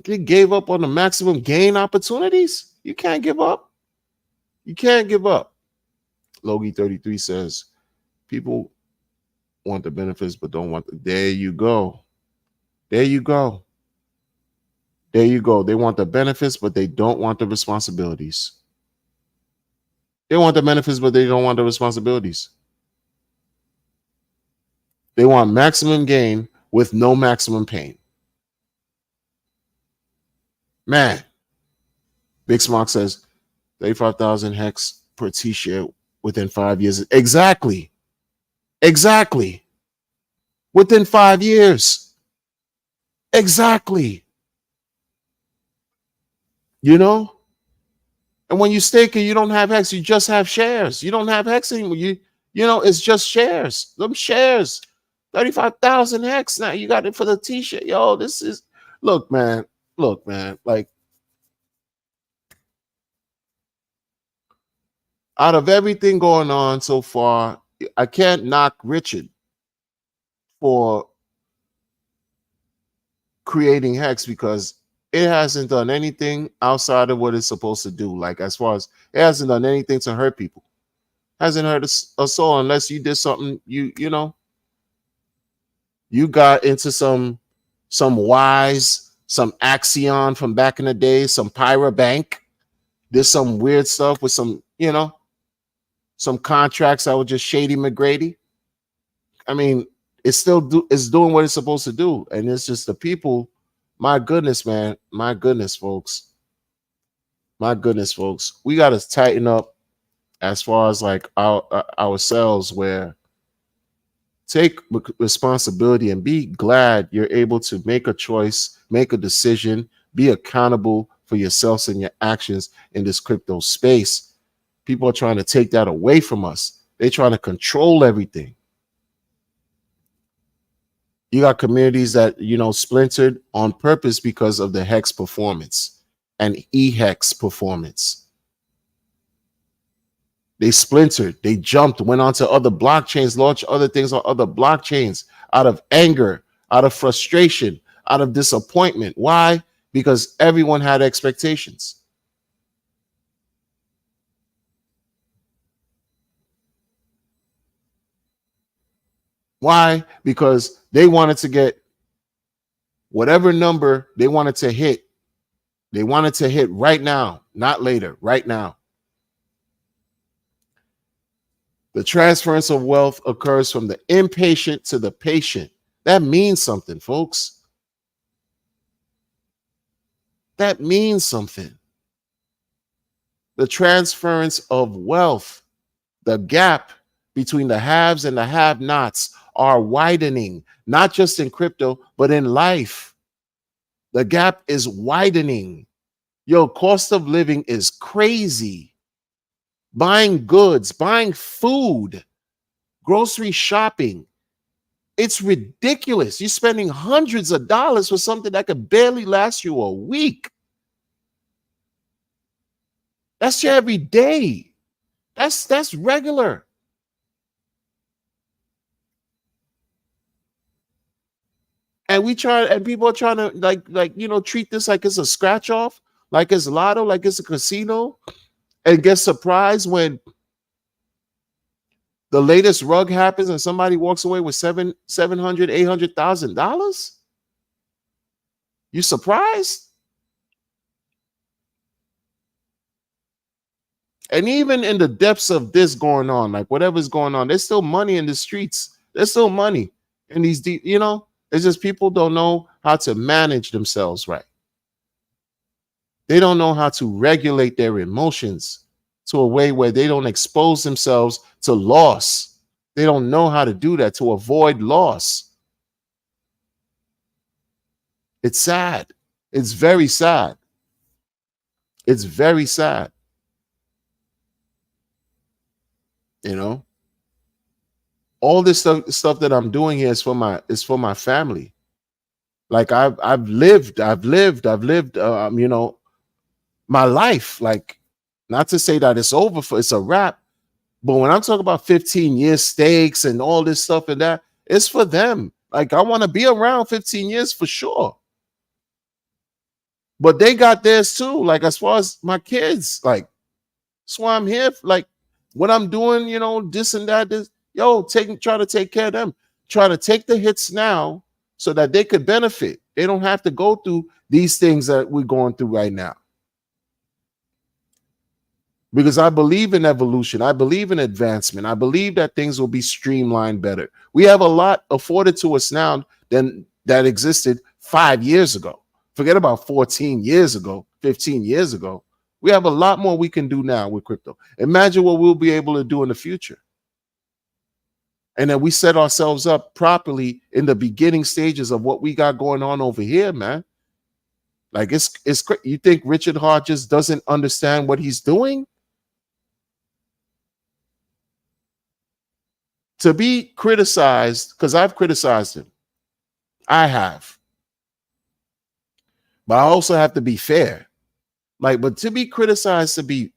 You gave up on the maximum gain opportunities? You can't give up. You can't give up. Logie 33 says, people want the benefits but don't want there you go. There you go. There you go. They want the benefits, but they don't want the responsibilities. They want the benefits, but they don't want the responsibilities. They want maximum gain with no maximum pain. Man. Big Smock says, 35,000 hex per t-shirt within 5 years. Exactly. Within 5 years. Exactly. You know? And when you stake it, you don't have hex, you just have shares. You don't have hex anymore. You know, it's just shares. Them shares. 35,000 hex. Now you got it for the t-shirt. Yo, this is look, man. Like, out of everything going on so far, I can't knock Richard for creating hex because it hasn't done anything outside of what it's supposed to do. Like, as far as it hasn't done anything to hurt people, hasn't hurt a soul unless you did something. You know, you got into some wise, some Axion from back in the day, some Pyra Bank, did some weird stuff with some, you know, some contracts that were just shady McGrady. I mean, it's doing what it's supposed to do, and it's just the people. My goodness, man. My goodness, folks. We got to tighten up as far as like ourselves, where take responsibility and be glad you're able to make a choice, make a decision, be accountable for yourselves and your actions in this crypto space. People are trying to take that away from us. They're trying to control everything. You got communities that, you know, splintered on purpose because of the hex performance and e-hex performance. They splintered, they jumped, went on to other blockchains, launched other things on other blockchains out of anger, out of frustration, out of disappointment. Why? Because everyone had expectations. Why? Because they wanted to get whatever number they wanted to hit. They wanted to hit right now, not later, right now. The transference of wealth occurs from the impatient to the patient. That means something, folks. That means something. The transference of wealth, the gap between the haves and the have-nots are widening, not just in crypto, but in life. The gap is widening. Yo, cost of living is crazy. Buying goods, buying food, grocery shopping. It's ridiculous. You're spending hundreds of dollars for something that could barely last you a week. That's your every day. That's regular. And people are trying to like you know, treat this like it's a scratch off, like it's lotto, like it's a casino, and get surprised when the latest rug happens and somebody walks away with $800,000. You surprised? And even in the depths of this going on, like whatever's going on, there's still money in the streets. There's still money in these deep, you know. It's just people don't know how to manage themselves right. They don't know how to regulate their emotions to a way where they don't expose themselves to loss. They don't know how to do that to avoid loss. It's sad. It's very sad. It's very sad. You know? All this stuff that I'm doing here is for my family. Like I've lived, you know, my life. Like, not to say that it's over, it's a wrap, but when I'm talking about 15 years stakes and all this stuff and that, it's for them. Like, I want to be around 15 years for sure. But they got theirs too. Like, as far as my kids, like, that's why I'm here. Like, what I'm doing, you know, this and that, this. Yo, try to take care of them. Try to take the hits now so that they could benefit. They don't have to go through these things that we're going through right now. Because I believe in evolution. I believe in advancement. I believe that things will be streamlined better. We have a lot afforded to us now than that existed 5 years ago. Forget about 14 years ago, 15 years ago. We have a lot more we can do now with crypto. Imagine what we'll be able to do in the future. And then we set ourselves up properly in the beginning stages of what we got going on over here, man. Like it's you think Richard Hart just doesn't understand what he's doing? To be criticized, because I've criticized him. I have. But I also have to be fair. Like, but to be criticized to be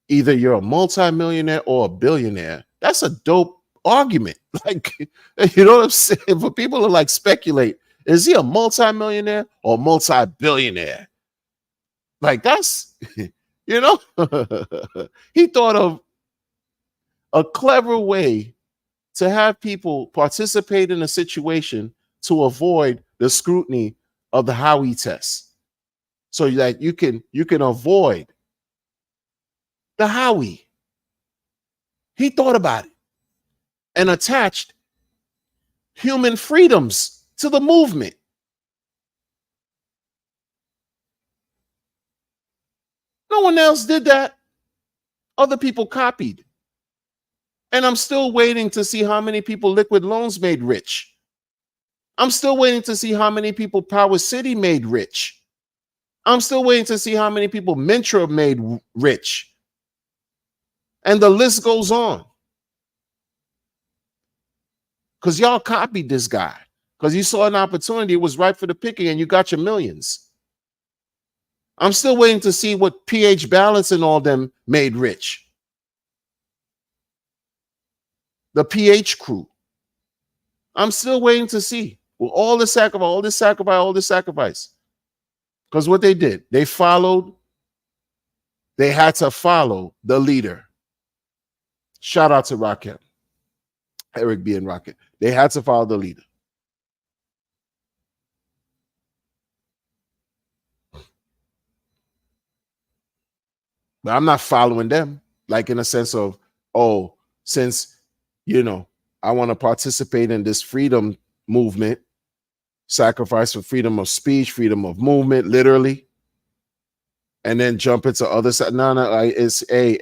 either you're a multimillionaire or a billionaire, that's a dope argument. Like, you know what I'm saying? For people to like speculate, is he a multimillionaire or multi-billionaire? Like, that's, you know, he thought of a clever way to have people participate in a situation to avoid the scrutiny of the Howey test. So that you can avoid the Howey. He thought about it and attached human freedoms to the movement. No one else did that. Other people copied. And I'm still waiting to see how many people Liquid Loans made rich. I'm still waiting to see how many people Power City made rich. I'm still waiting to see how many people Mintra made rich. And the list goes on. Because y'all copied this guy. Because you saw an opportunity, it was right for the picking, and you got your millions. I'm still waiting to see what PH Balance and all them made rich. The PH crew. I'm still waiting to see. Well, all this sacrifice. Because what they did, they had to follow the leader. Shout out to Rakim. Eric B. and Rakim. They had to follow the leader. But I'm not following them, like in a sense of, oh, since, you know, I want to participate in this freedom movement, sacrifice for freedom of speech, freedom of movement, literally, and then jump into other side. No, it's a.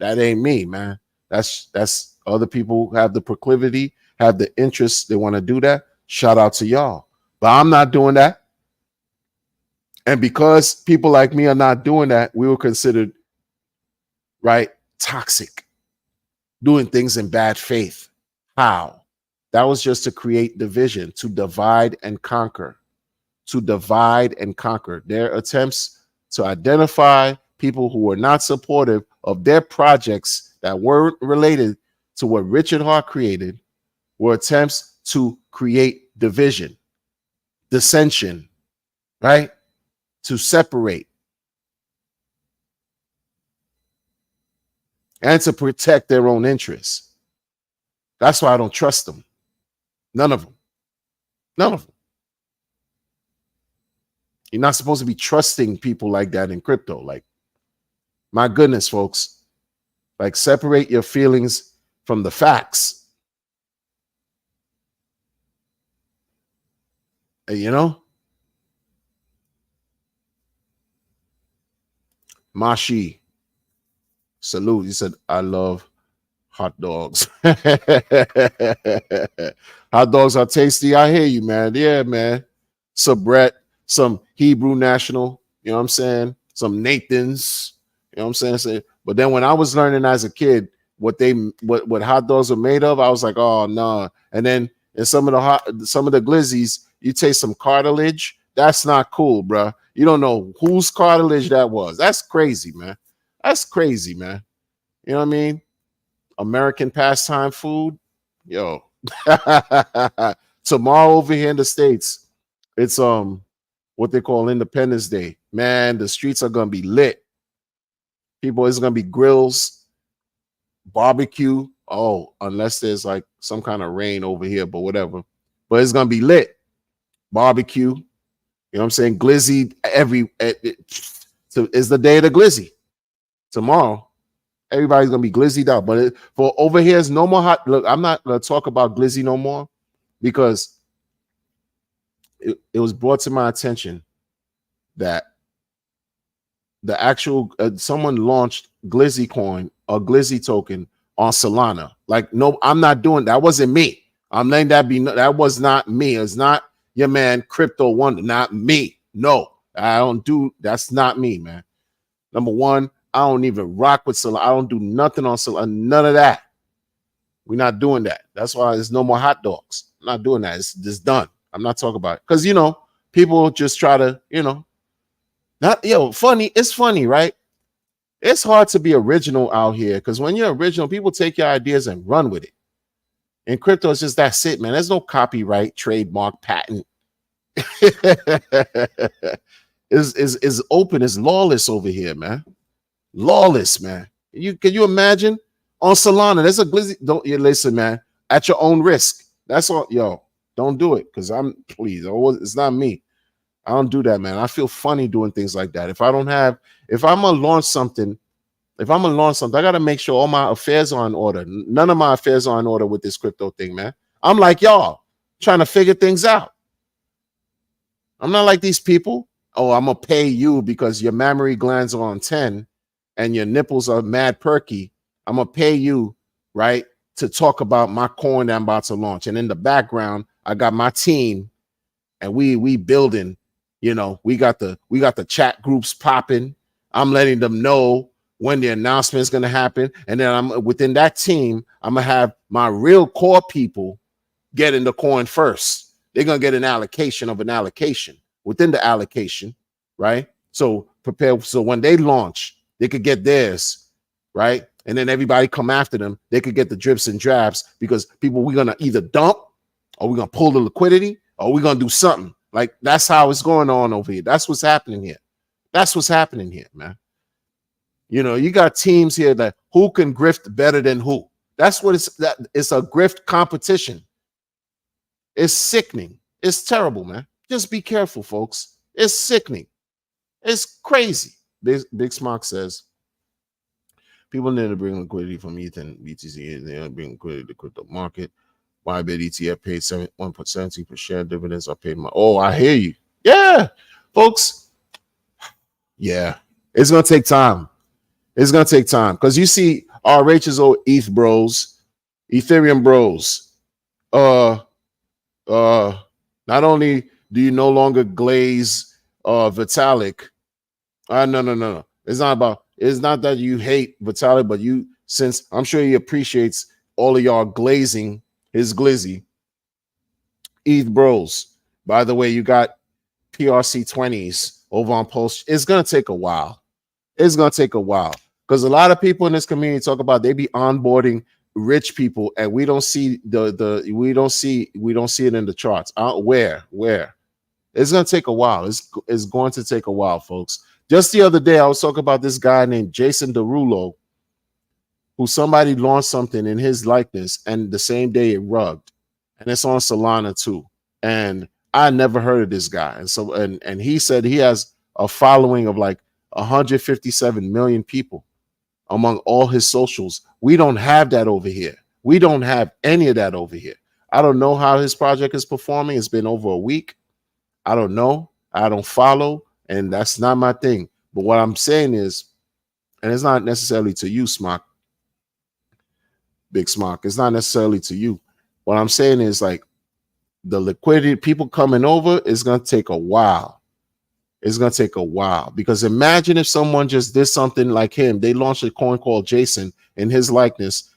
That ain't me, man. That's other people who have the proclivity, have the interest, they want to do that. Shout out to y'all. But I'm not doing that. And because people like me are not doing that, we were considered, right, toxic, doing things in bad faith. How? That was just to create division, to divide and conquer. To divide and conquer. Their attempts to identify people who were not supportive of their projects that weren't related to what Richard Hart created were attempts to create division, dissension, right? To separate and to protect their own interests. That's why I don't trust them. None of them. None of them. You're not supposed to be trusting people like that in crypto. Like, my goodness, folks. Like, separate your feelings from the facts. You know? Mashi, salute. He said, I love hot dogs. Hot dogs are tasty. I hear you, man. Yeah, man. Some Brett, some Hebrew National, you know what I'm saying? Some Nathan's, you know what I'm saying? But then when I was learning as a kid what hot dogs are made of, I was like, oh no. And then in some of the glizzies, you taste some cartilage. That's not cool, bro. You don't know whose cartilage that was. That's crazy, man. That's crazy, man. You know what I mean? American pastime food. Yo. Tomorrow over here in the States, it's what they call Independence Day. Man, the streets are gonna be lit. People, it's gonna be grills, barbecue. Oh, unless there's like some kind of rain over here, but whatever. But it's gonna be lit. Barbecue. You know what I'm saying? Glizzy so it's the day of the glizzy. Tomorrow, everybody's gonna be glizzied out. But for over here, it's no more hot. Look, I'm not gonna talk about glizzy no more because it was brought to my attention that the actual someone launched Glizzy coin or Glizzy token on Solana. Like, no, I'm not doing that. Wasn't me. I'm letting that be. That was not me. It's not your man Crypto Wonder. Not me. No, I don't do. That's not me, man. Number one, I don't even rock with Solana. I don't do nothing on Solana. None of that. We're not doing that. That's why there's no more hot dogs. I'm not doing that. It's just done. I'm not talking about it because people just try to funny. It's funny, right? It's hard to be original out here because when you're original, people take your ideas and run with it. In crypto, it's just that's it, man. There's no copyright, trademark, patent. is open, is lawless over here, man. Lawless, man. Can you imagine on Solana? There's a Glizzy. Don't you listen, man? At your own risk. That's all, yo. Don't do it, because it's not me. I don't do that, man. I feel funny doing things like that. If I'm gonna launch something, I gotta make sure all my affairs are in order. None of my affairs are in order with this crypto thing, man. I'm like y'all, trying to figure things out. I'm not like these people. Oh, I'm gonna pay you because your mammary glands are on 10 and your nipples are mad perky. I'm gonna pay you, right, to talk about my coin that I'm about to launch. And in the background, I got my team, and we building. We got the chat groups popping. I'm letting them know when the announcement is going to happen. And then I'm within that team, I'm going to have my real core people getting the coin first. They're going to get an allocation of an allocation within the allocation, right? So prepare. So when they launch, they could get theirs, right? And then everybody come after them. They could get the drips and drabs because we're going to either dump or we're going to pull the liquidity or we're going to do something. Like, that's how it's going on over here. That's what's happening here. That's what's happening here, man. You got teams here that who can grift better than who. That's what it's a grift competition. It's sickening. It's terrible, man. Just be careful, folks. It's sickening. It's crazy. Big Smock says, people need to bring liquidity from ETH and BTC. They don't bring liquidity to the crypto market. Bybit ETF paid 1% per share. Dividends are paid. I hear you. Yeah, folks. Yeah, it's gonna take time. It's gonna take time because you see RH's old ETH bros, Ethereum bros. Not only do you no longer glaze Vitalik. No. It's not that you hate Vitalik, but since I'm sure he appreciates all of y'all glazing his glizzy. ETH bros. By the way, you got PRC 20s over on Pulse. It's gonna take a while. It's gonna take a while because a lot of people in this community talk about they be onboarding rich people, and we don't see we don't see it in the charts. Where? It's gonna take a while. It's going to take a while, folks. Just the other day, I was talking about this guy named Jason Derulo, who somebody launched something in his likeness, and the same day it rugged, and it's on Solana too. And I never heard of this guy, and so and he said he has a following of like 157 million people among all his socials. We don't have that over here. We don't have any of that over here. I don't know how his project is performing. It's been over a week. I don't know. I don't follow, and that's not my thing. But what I'm saying is, and it's not necessarily to you, Smock. Big Smock. It's not necessarily to you. What I'm saying is, like, the liquidity, people coming over is going to take a while. It's going to take a while because imagine if someone just did something like him. They launched a coin called Jason in his likeness,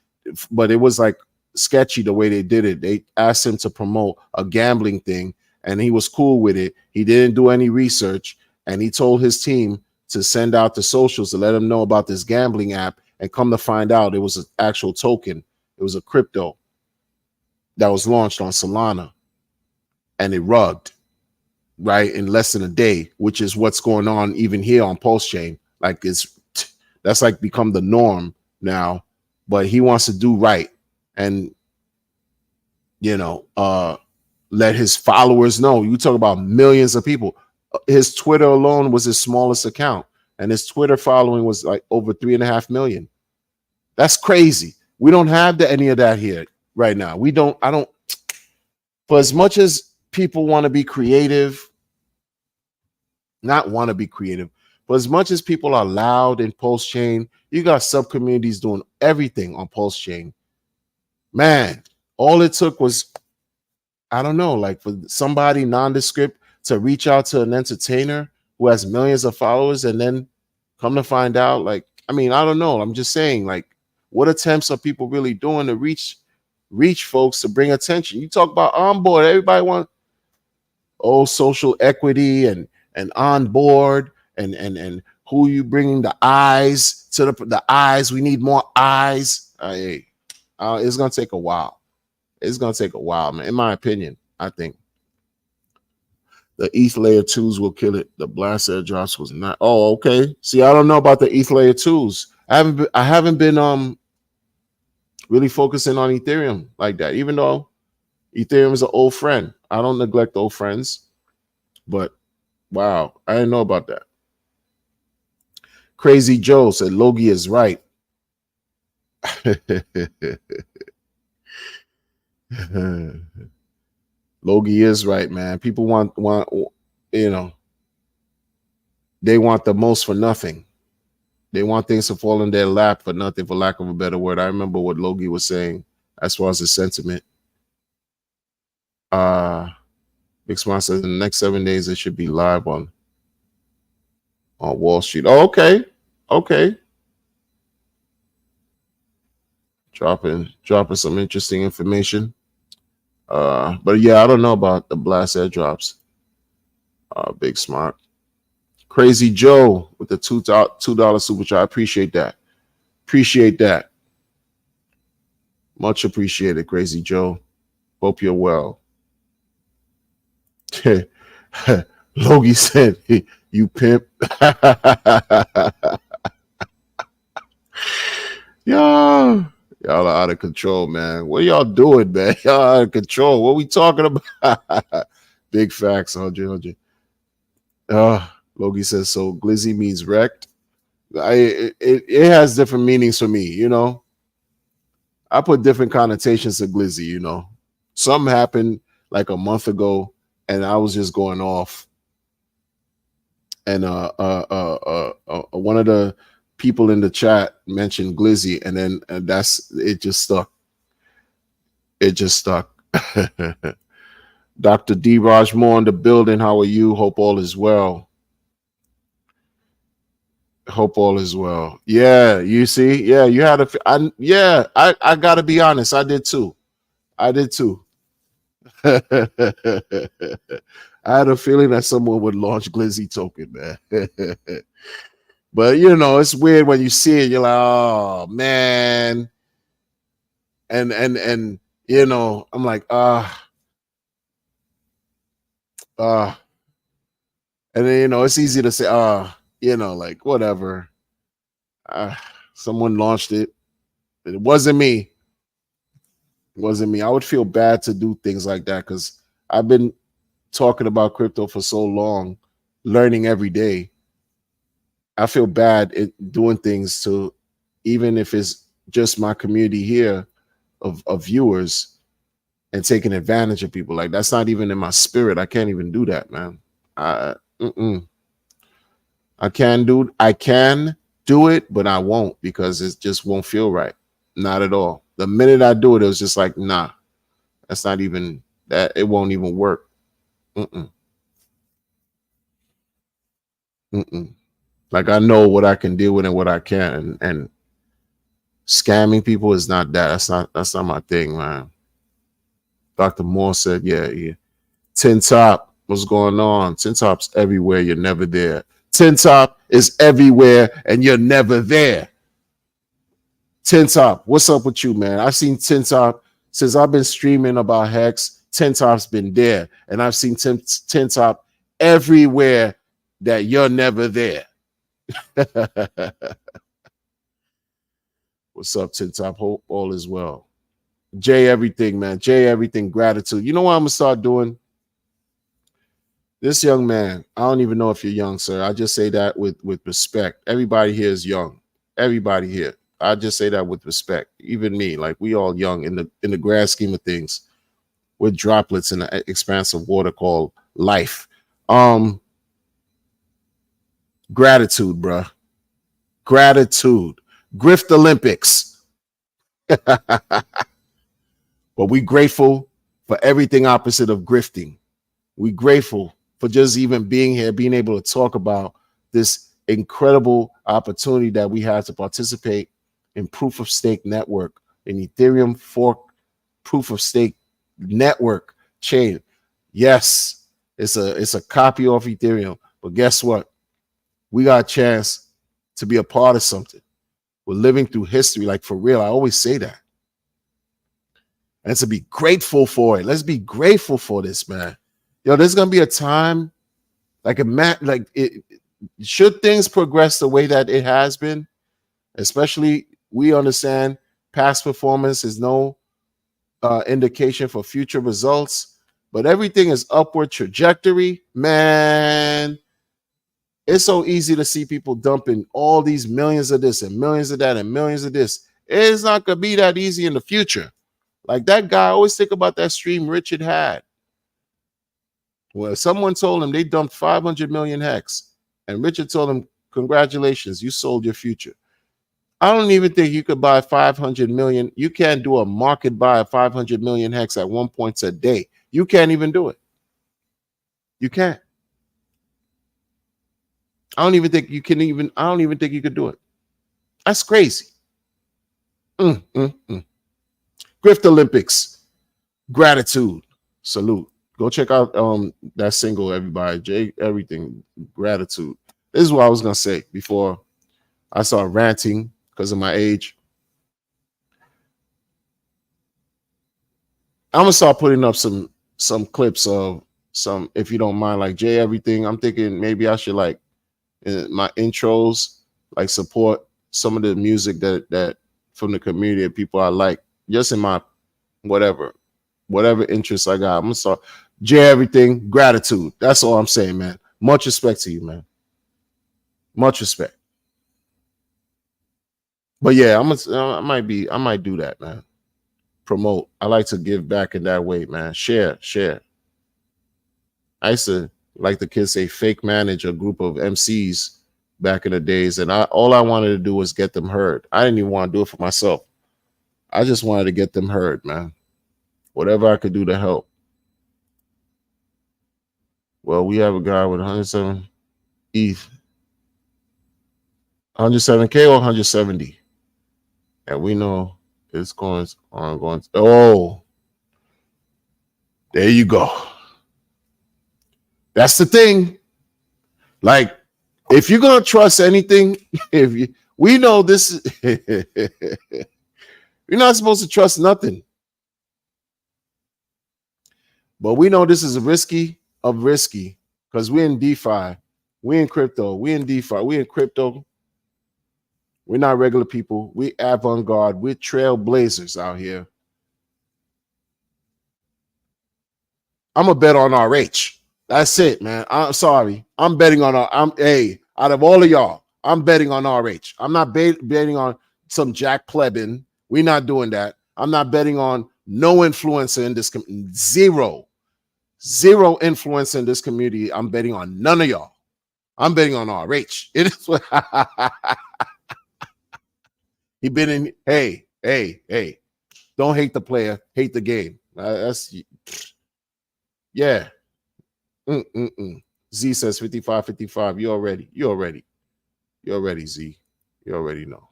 but it was like sketchy the way they did it. They asked him to promote a gambling thing, and he was cool with it. He didn't do any research, and he told his team to send out the socials to let them know about this gambling app. And come to find out, it was an actual token. It was a crypto that was launched on Solana, and it rugged, right, in less than a day, which is what's going on even here on Pulse Chain. Like, that's like become the norm now. But he wants to do right, and let his followers know. You talk about millions of people. His Twitter alone was his smallest account, and his Twitter following was like over 3.5 million. That's crazy. We don't have any of that here right now. For as much as people want to be creative not want to be creative. But as much as people are loud in Pulse Chain, you got sub communities doing everything on Pulse Chain. Man, all it took was, I don't know, like for somebody nondescript to reach out to an entertainer who has millions of followers, and then come to find out, like, I mean, I don't know. I'm just saying, like, what attempts are people really doing to reach folks to bring attention? You talk about on board, everybody want social equity and on board and who you bringing the eyes to the eyes. We need more eyes. It's gonna take a while. It's gonna take a while, man. In my opinion, I think the ETH layer 2s will kill it. The blast airdrops was not. Oh, okay. See, I don't know about the ETH layer 2s. I haven't been really focusing on Ethereum like that, even though Ethereum is an old friend. I don't neglect old friends, but wow, I didn't know about that. Crazy Joe said Logie is right. Logie is right, man. People want you know, they want the most for nothing. They want things to fall in their lap for nothing, for lack of a better word. I remember what Logie was saying as far as the sentiment. Big Smart says in the next 7 days it should be live on Wall Street. Oh, okay. Okay. Dropping some interesting information. But yeah, I don't know about the blast airdrops. Big Smart. Crazy Joe with the $2 super chat. I appreciate that. Appreciate that. Much appreciated, Crazy Joe. Hope you're well. Logie said, you pimp. Y'all are out of control, man. What y'all doing, man? Y'all out of control. What we talking about? Big facts, 100. Logie says, so glizzy means wrecked. It has different meanings for me, you know. I put different connotations to glizzy, you know. Something happened like a month ago, and I was just going off. And one of the people in the chat mentioned glizzy, and then it just stuck. It just stuck. Dr. D. Raj Moore in the building. How are you? Hope all is well. Hope all is well. Yeah, you see? Yeah, you had I gotta be honest. I did too. I had a feeling that someone would launch Glizzy token, man. But you know, it's weird when you see it, you're like, oh man. And you know, I'm like, and then you know, it's easy to say, you know, like whatever. Someone launched it. It wasn't me. It wasn't me. I would feel bad to do things like that because I've been talking about crypto for so long, learning every day. I feel bad doing things to, even if it's just my community here of viewers, and taking advantage of people. Like that's not even in my spirit. I can't even do that, man. I can do it, but I won't because it just won't feel right. Not at all. The minute I do it, it was just like, nah, that's not even that. It won't even work. Like I know what I can deal with and what I can, and scamming people is not that. That's not my thing, man. Dr. Moore said, yeah. Tin Top, what's going on? Tin Top's everywhere. You're never there. Tin Top is everywhere and you're never there. Tin Top, what's up with you, man? I've seen Tin Top since I've been streaming about Hex. Tin Top's been there, and I've seen Tin Top everywhere that you're never there. What's up, Tin Top? Hope all is well. Jay everything, man. Jay everything, gratitude. You know what I'm gonna start doing? This young man, I don't even know if you're young, sir. I just say that with respect. Everybody here is young. Everybody here. I just say that with respect. Even me, like we all young in the grand scheme of things. We're droplets in the expanse of water called life. Gratitude, bruh. Gratitude. Grift Olympics. But we grateful for everything opposite of grifting. We grateful for just even being here, being able to talk about this incredible opportunity that we have to participate in Proof of Stake Network, in Ethereum fork Proof of Stake Network chain. Yes, it's a copy of Ethereum, but guess what? We got a chance to be a part of something. We're living through history, like for real. I always say that. And to be grateful for it. Let's be grateful for this, man. Yo, there's gonna be a time, should things progress the way that it has been, especially we understand past performance is no indication for future results, but everything is upward trajectory, man. It's so easy to see people dumping all these millions of this and millions of that and millions of this. It's not gonna be that easy in the future. Like that guy, I always think about that stream Richard had. Well, someone told him they dumped 500 million hex, and Richard told him, congratulations, you sold your future. I don't even think you could buy 500 million. You can't do a market buy of 500 million hex at 1 point a day. You can't even do it. You can't. I don't even think you could do it. That's crazy. Grift Olympics. Gratitude. Salute. Go check out that single, everybody. Jay, everything. Gratitude. This is what I was gonna say before I started ranting because of my age. I'm gonna start putting up some clips of some, if you don't mind, like Jay, everything. I'm thinking maybe I should, like, in my intros, like, support some of the music that from the community of people I like, just in my whatever interests I got. I'm gonna start Jay, everything. Gratitude. That's all I'm saying, man. Much respect to you, man. Much respect. But yeah, I might do that, man. Promote. I like to give back in that way, man. Share. I used to, like the kids say, fake manage a group of MCs back in the days, and all I wanted to do was get them heard. I didn't even want to do it for myself. I just wanted to get them heard, man. Whatever I could do to help. Well, we have a guy with 107 ETH, 107K or 170, and we know it's going on. Oh, there you go. That's the thing. Like, if you're gonna trust anything, we know this, you're not supposed to trust nothing. But we know this is risky because we're in DeFi, we in crypto, we in DeFi, we in crypto. We're not regular people. We avant-garde. We're trailblazers out here. I'm gonna bet on RH. That's it, man. I'm sorry. I'm betting on out of all of y'all, I'm betting on RH. I'm not betting on some Jack Plebin. We're not doing that. I'm not betting on no influencer in this zero influence in this community. I'm betting on none of y'all. I'm betting on RH. It is what he been in. Hey. Don't hate the player, hate the game. That's yeah. Z says 55. You already, Z. You already know.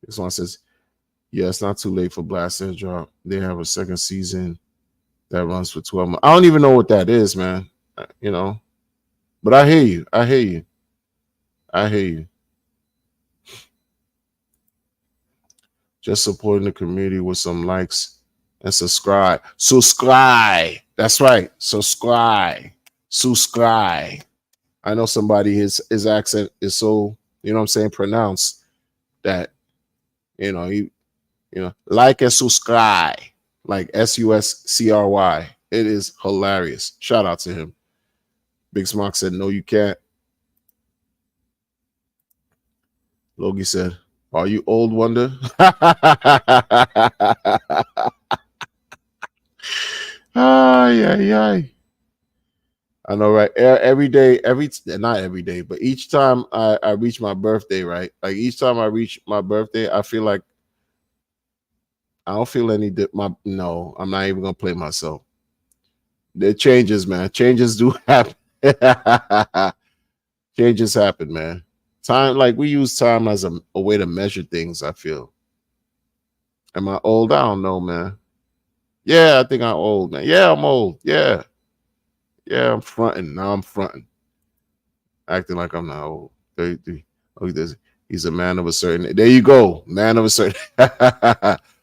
This one says, yeah, it's not too late for Blast Airdrop. They have a second season that runs for 12 months. I don't even know what that is, man. You know, but I hear you. Just supporting the community with some likes and subscribe. That's right. Subscribe. I know somebody, his accent is so, you know what I'm saying, pronounced that, he like and subscribe, like SUSCRY. It is hilarious. Shout out to him. Big Smock said, no, you can't. Logie said, are you old wonder? Ay. I know, right? Every day, not every day, but each time I reach my birthday, right? Like each time I reach my birthday, I feel like I don't feel any no, I'm not even gonna play myself. The changes, man. Changes do happen. Changes happen, man. Time, like we use time as a way to measure things, I feel. Am I old? I don't know, man. Yeah, I think I'm old, man. Yeah, I'm old. Yeah. Yeah, I'm fronting. Now I'm fronting. Acting like I'm not old. He's a man of a certain. There you go. Man of a certain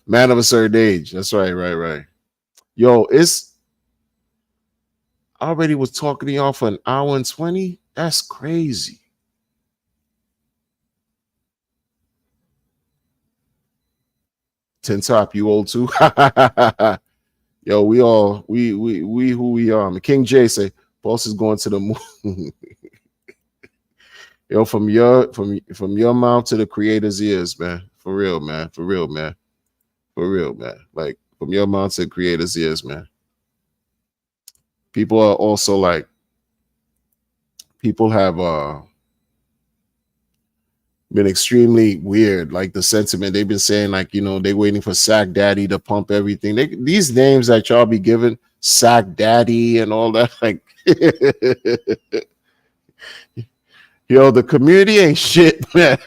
man of a certain age. That's right, right. Yo, I already was talking to y'all for an hour and 20. That's crazy. Tin Top, you old too? Yo, we who we are. King J say, boss is going to the moon. Yo, from your mouth to the creator's ears, man. For real, man. For real, man. For real, man. Like from your mouth to the creator's ears, man. People are also like, people have been extremely weird. Like the sentiment they've been saying, like, you know, they waiting for Sack Daddy to pump everything. These names that y'all be giving, Sack Daddy and all that, like yo, the community ain't shit, man.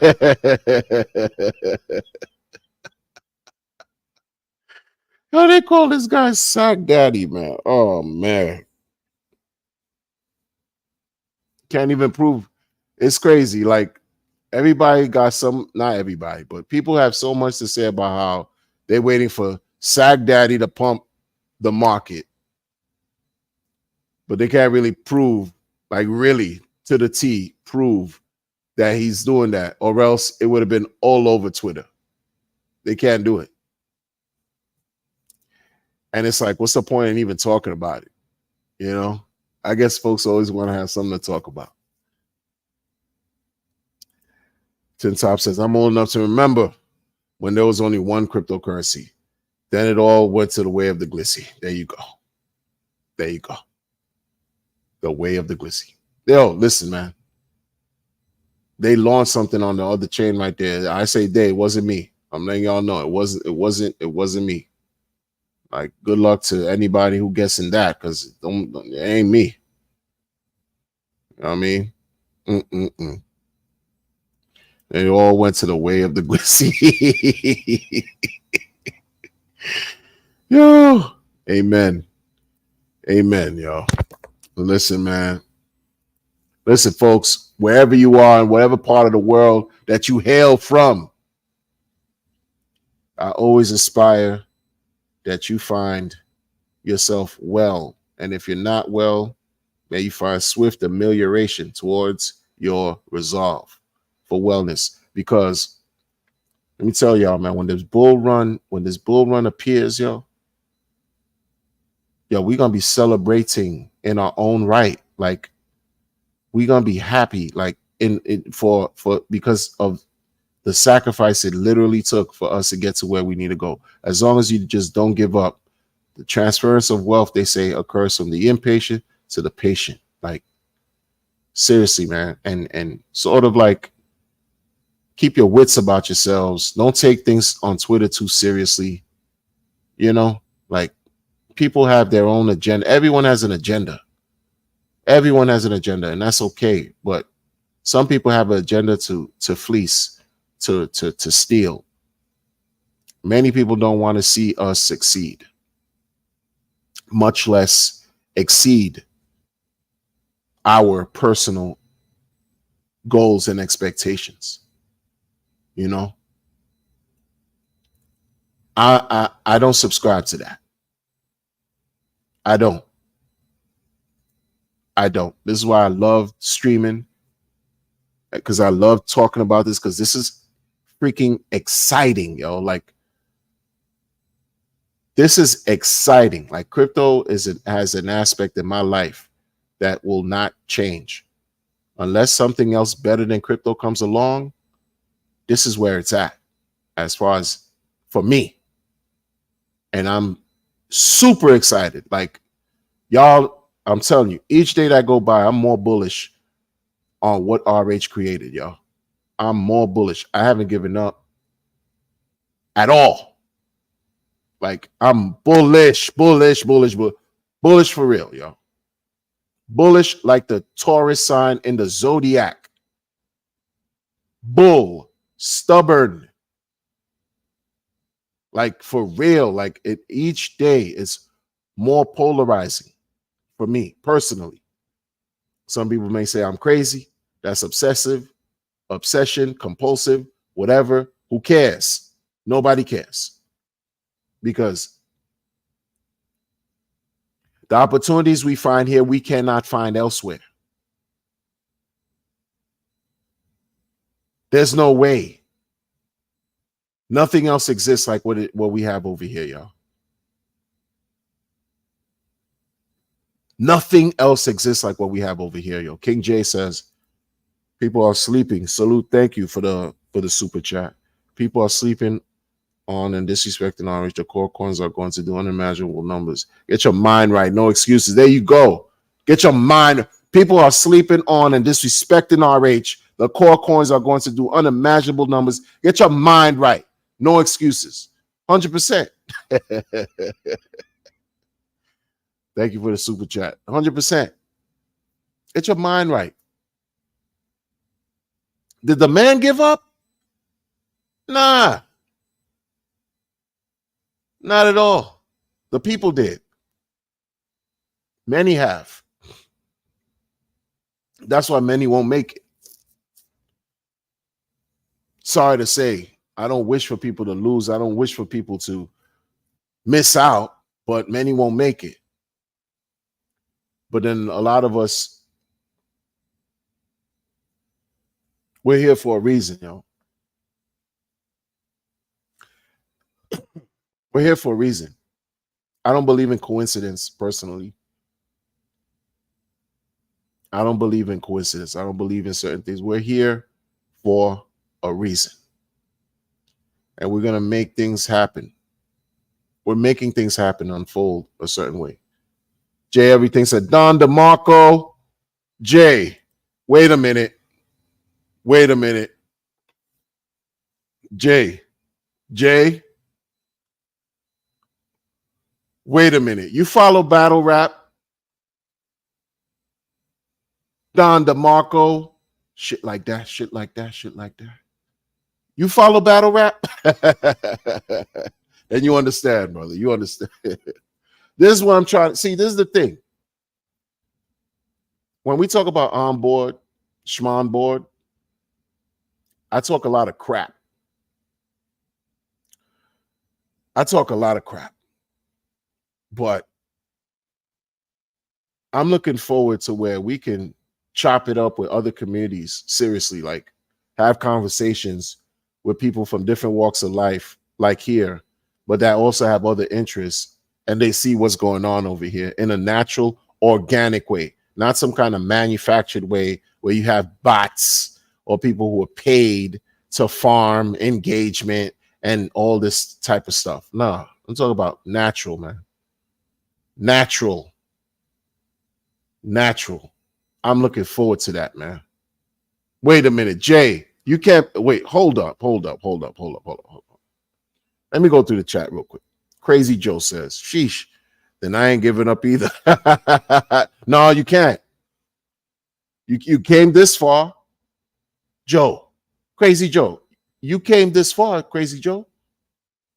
Yo, they call this guy Sack Daddy, man. Oh man. Can't even prove. It's crazy. Like everybody got not everybody, but people have so much to say about how they're waiting for Sack Daddy to pump the market. But they can't really prove, like really to the T, prove that he's doing that, or else it would have been all over Twitter. They can't do it. And it's like, what's the point in even talking about it? You know? I guess folks always want to have something to talk about. Tin Top says, I'm old enough to remember when there was only one cryptocurrency. Then it all went to the way of the Glissy. There you go. There you go. The way of the Glissy. Yo, listen, man. They launched something on the other chain right there. I say they, it wasn't me. I'm letting y'all know it wasn't me. Like, good luck to anybody who guessing that, because it ain't me. You know what I mean? They all went to the way of the Glissy. Yo, amen. Amen, yo. Listen, man. Listen, folks, wherever you are in whatever part of the world that you hail from, I always aspire that you find yourself well. And if you're not well, may you find swift amelioration towards your resolve for wellness. Because let me tell y'all, man, when this bull run appears, yo, we're gonna be celebrating in our own right. Like, we're gonna be happy, like for because of the sacrifice it literally took for us to get to where we need to go. As long as you just don't give up. The transference of wealth, they say, occurs from the impatient to the patient. Like, seriously, man. And sort of like, keep your wits about yourselves. Don't take things on Twitter too seriously. You know, like, people have their own agenda. Everyone has an agenda. Everyone has an agenda, and that's okay. But some people have an agenda to fleece, to steal. Many people don't want to see us succeed, much less exceed our personal goals and expectations. You know, I don't subscribe to that. I don't. This is why I love streaming, because I love talking about this, because this is freaking exciting, yo. Like, this is exciting. Like, crypto has an aspect in my life that will not change unless something else better than crypto comes along. This is where it's at, as far as for me. And I'm super excited. Like, y'all I'm telling you, each day that go by, I'm more bullish on what RH created, y'all. I'm more bullish. I haven't given up at all. Like, I'm bullish for real, y'all. Bullish like the Taurus sign in the zodiac. Bull, stubborn. Like, for real, like each day is more polarizing for me personally. Some people may say I'm crazy. That's obsession, compulsive, whatever. Who cares? Nobody cares. Because the opportunities we find here, we cannot find elsewhere. There's no way. Nothing else exists like what we have over here, y'all. Nothing else exists like what we have over here, yo. King J says, people are sleeping. Salute, thank you for the super chat. People are sleeping on and disrespecting RH. The core coins are going to do unimaginable numbers. Get your mind right. No excuses. There you go. Get your mind. People are sleeping on and disrespecting RH. The core coins are going to do unimaginable numbers. Get your mind right. No excuses. 100%. Thank you for the super chat. 100%. Get your mind right. Did the man give up? Nah. Not at all. The people did. Many have. That's why many won't make it. Sorry to say, I don't wish for people to lose. I don't wish for people to miss out, but many won't make it. But then a lot of us, we're here for a reason, yo. We're here for a reason. I don't believe in coincidence, personally. I don't believe in coincidence. I don't believe in certain things. We're here for a reason. And we're going to make things happen. We're making things happen, unfold a certain way. Jay, everything said, Don DeMarco. Jay, wait a minute. Wait a minute. Jay. Wait a minute. You follow Battle Rap? Don DeMarco? Shit like that, shit like that, shit like that. You follow Battle Rap? And you understand, brother. You understand. This is what I'm trying to see. This is the thing. When we talk about on board, schmon board, I talk a lot of crap. But I'm looking forward to where we can chop it up with other communities, seriously, like have conversations with people from different walks of life, like here, but that also have other interests, and they see what's going on over here in a natural, organic way, not some kind of manufactured way where you have bots or people who are paid to farm engagement and all this type of stuff. No, I'm talking about natural, man. Natural. I'm looking forward to that, man. Wait a minute, Jay. You can't wait. Hold up. Let me go through the chat real quick. Crazy Joe says, sheesh, then I ain't giving up either. No, you can't. You came this far. Joe. Crazy Joe. You came this far, Crazy Joe.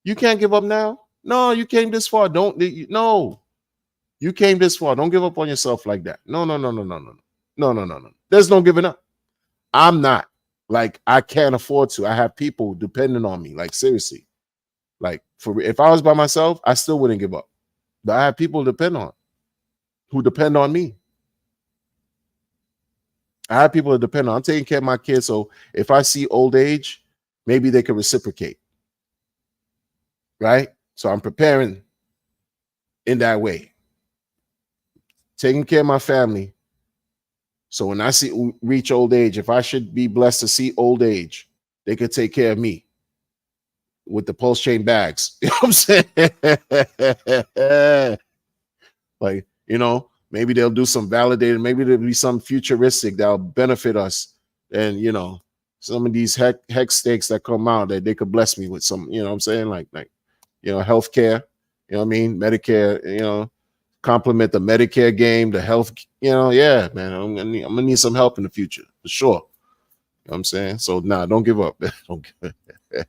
You can't give up now. No, you came this far. No. You came this far. Don't give up on yourself like that. No. There's no giving up. I'm not. Like, I can't afford to. I have people depending on me. Like, seriously. Like, if I was by myself, I still wouldn't give up. But I have people who depend on me. I have people that depend on. I'm taking care of my kids. So if I see old age, maybe they can reciprocate. Right? So I'm preparing in that way. Taking care of my family. So when I reach old age, if I should be blessed to see old age, they could take care of me with the pulse chain bags. You know what I'm saying? Like, Maybe they'll do some validated. Maybe there'll be some futuristic that'll benefit us. And, you know, some of these hex stakes that come out that they could bless me with some, you know what I'm saying? Like, you know, healthcare, you know what I mean? Medicare, you know, complement the Medicare game, the health, you know, yeah, man, I'm gonna need some help in the future for sure. You know what I'm saying? So don't give up. Don't give up.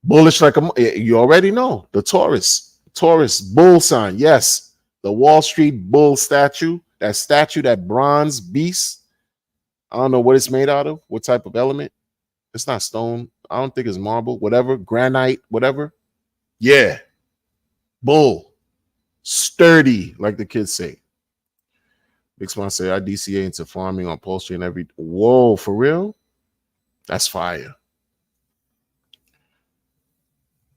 Bullish like you already know, the Taurus bull sign. Yes, the Wall Street bull statue, that bronze beast. I don't know what it's made out of, what type of element. It's not stone. I don't think it's marble, whatever, granite, whatever. Yeah. Bull. Sturdy, like the kids say. Big Swan say I DCA into farming on upholstery and every. Whoa, for real? That's fire.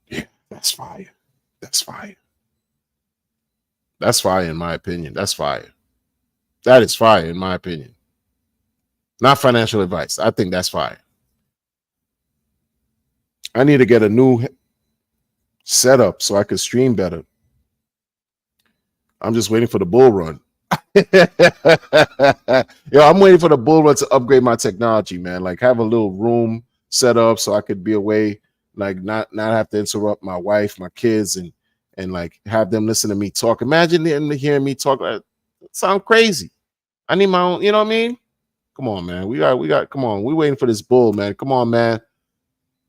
Yeah, that's fire. That's fire. That's fire in my opinion. That's fire. That is fire in my opinion. Not financial advice. I think that's fire. I need to get a new setup so I could stream better. I'm just waiting for the bull run. Yo, I'm waiting for the bull run to upgrade my technology, man. Like have a little room set up so I could be away, like not have to interrupt my wife, my kids, and like have them listen to me talk. Imagine them hearing me talk. It sound crazy. I need my own, you know what I mean? Come on, man. We got, come on. We're waiting for this bull, man. Come on, man.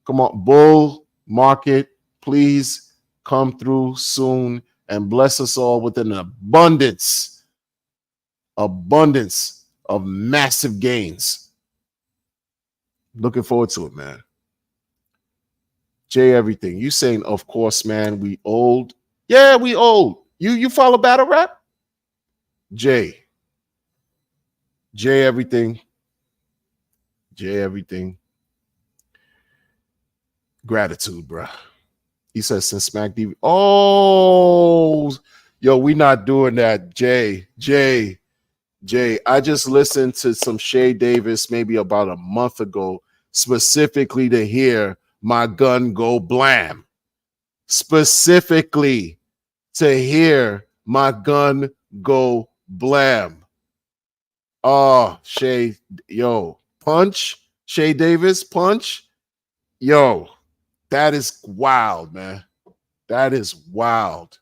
Come on, bull market, please come through soon and bless us all with an abundance of massive gains. Looking forward to it, man. Jay, everything. You saying, of course, man, we old. Yeah, we old. You follow battle rap? Jay, everything. Jay, everything. Gratitude, bro. He says since Smack DV. Oh, yo, we not doing that. Jay. I just listened to some Shay Davis maybe about a month ago, specifically to hear my gun go blam. Specifically to hear my gun go blam. Oh, Shay, yo, punch. Shay Davis, punch. Yo. That is wild, man. That is wild.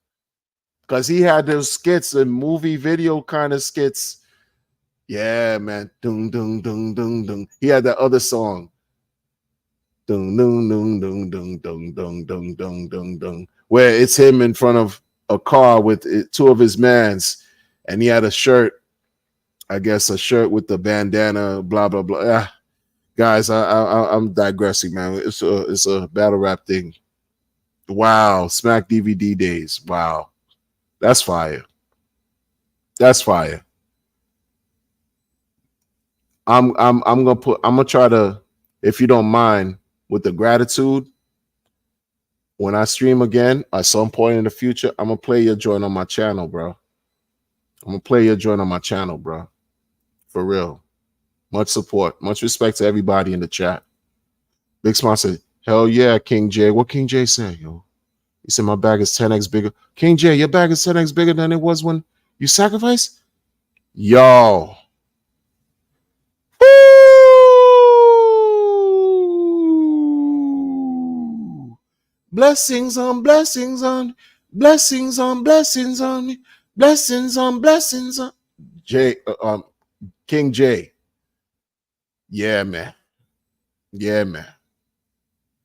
Because he had those skits and movie video kind of skits. Yeah, man. Dung, dung, dung, dung, dung. He had that other song. Dung, dung, dung, dung, dung, dung, dung, dung, dung, dung, dung. Where it's him in front of a car with two of his mans. And he had a shirt. I guess a shirt with the bandana, blah, blah, blah. Guys, I'm digressing, man. It's a battle rap thing. Wow, Smack DVD days. Wow, that's fire. That's fire. I'm gonna try to, if you don't mind, with the gratitude. When I stream again at some point in the future, I'm gonna play your joint on my channel, bro. I'm gonna play your joint on my channel, bro. For real. Much support. Much respect to everybody in the chat. Big Smart said, hell yeah, King J. What King J say, yo? He said, my bag is 10x bigger. King J, your bag is 10x bigger than it was when you sacrificed? Yo. Woo! Blessings on blessings on blessings on blessings on blessings on blessings on King J. Yeah, man. Yeah, man.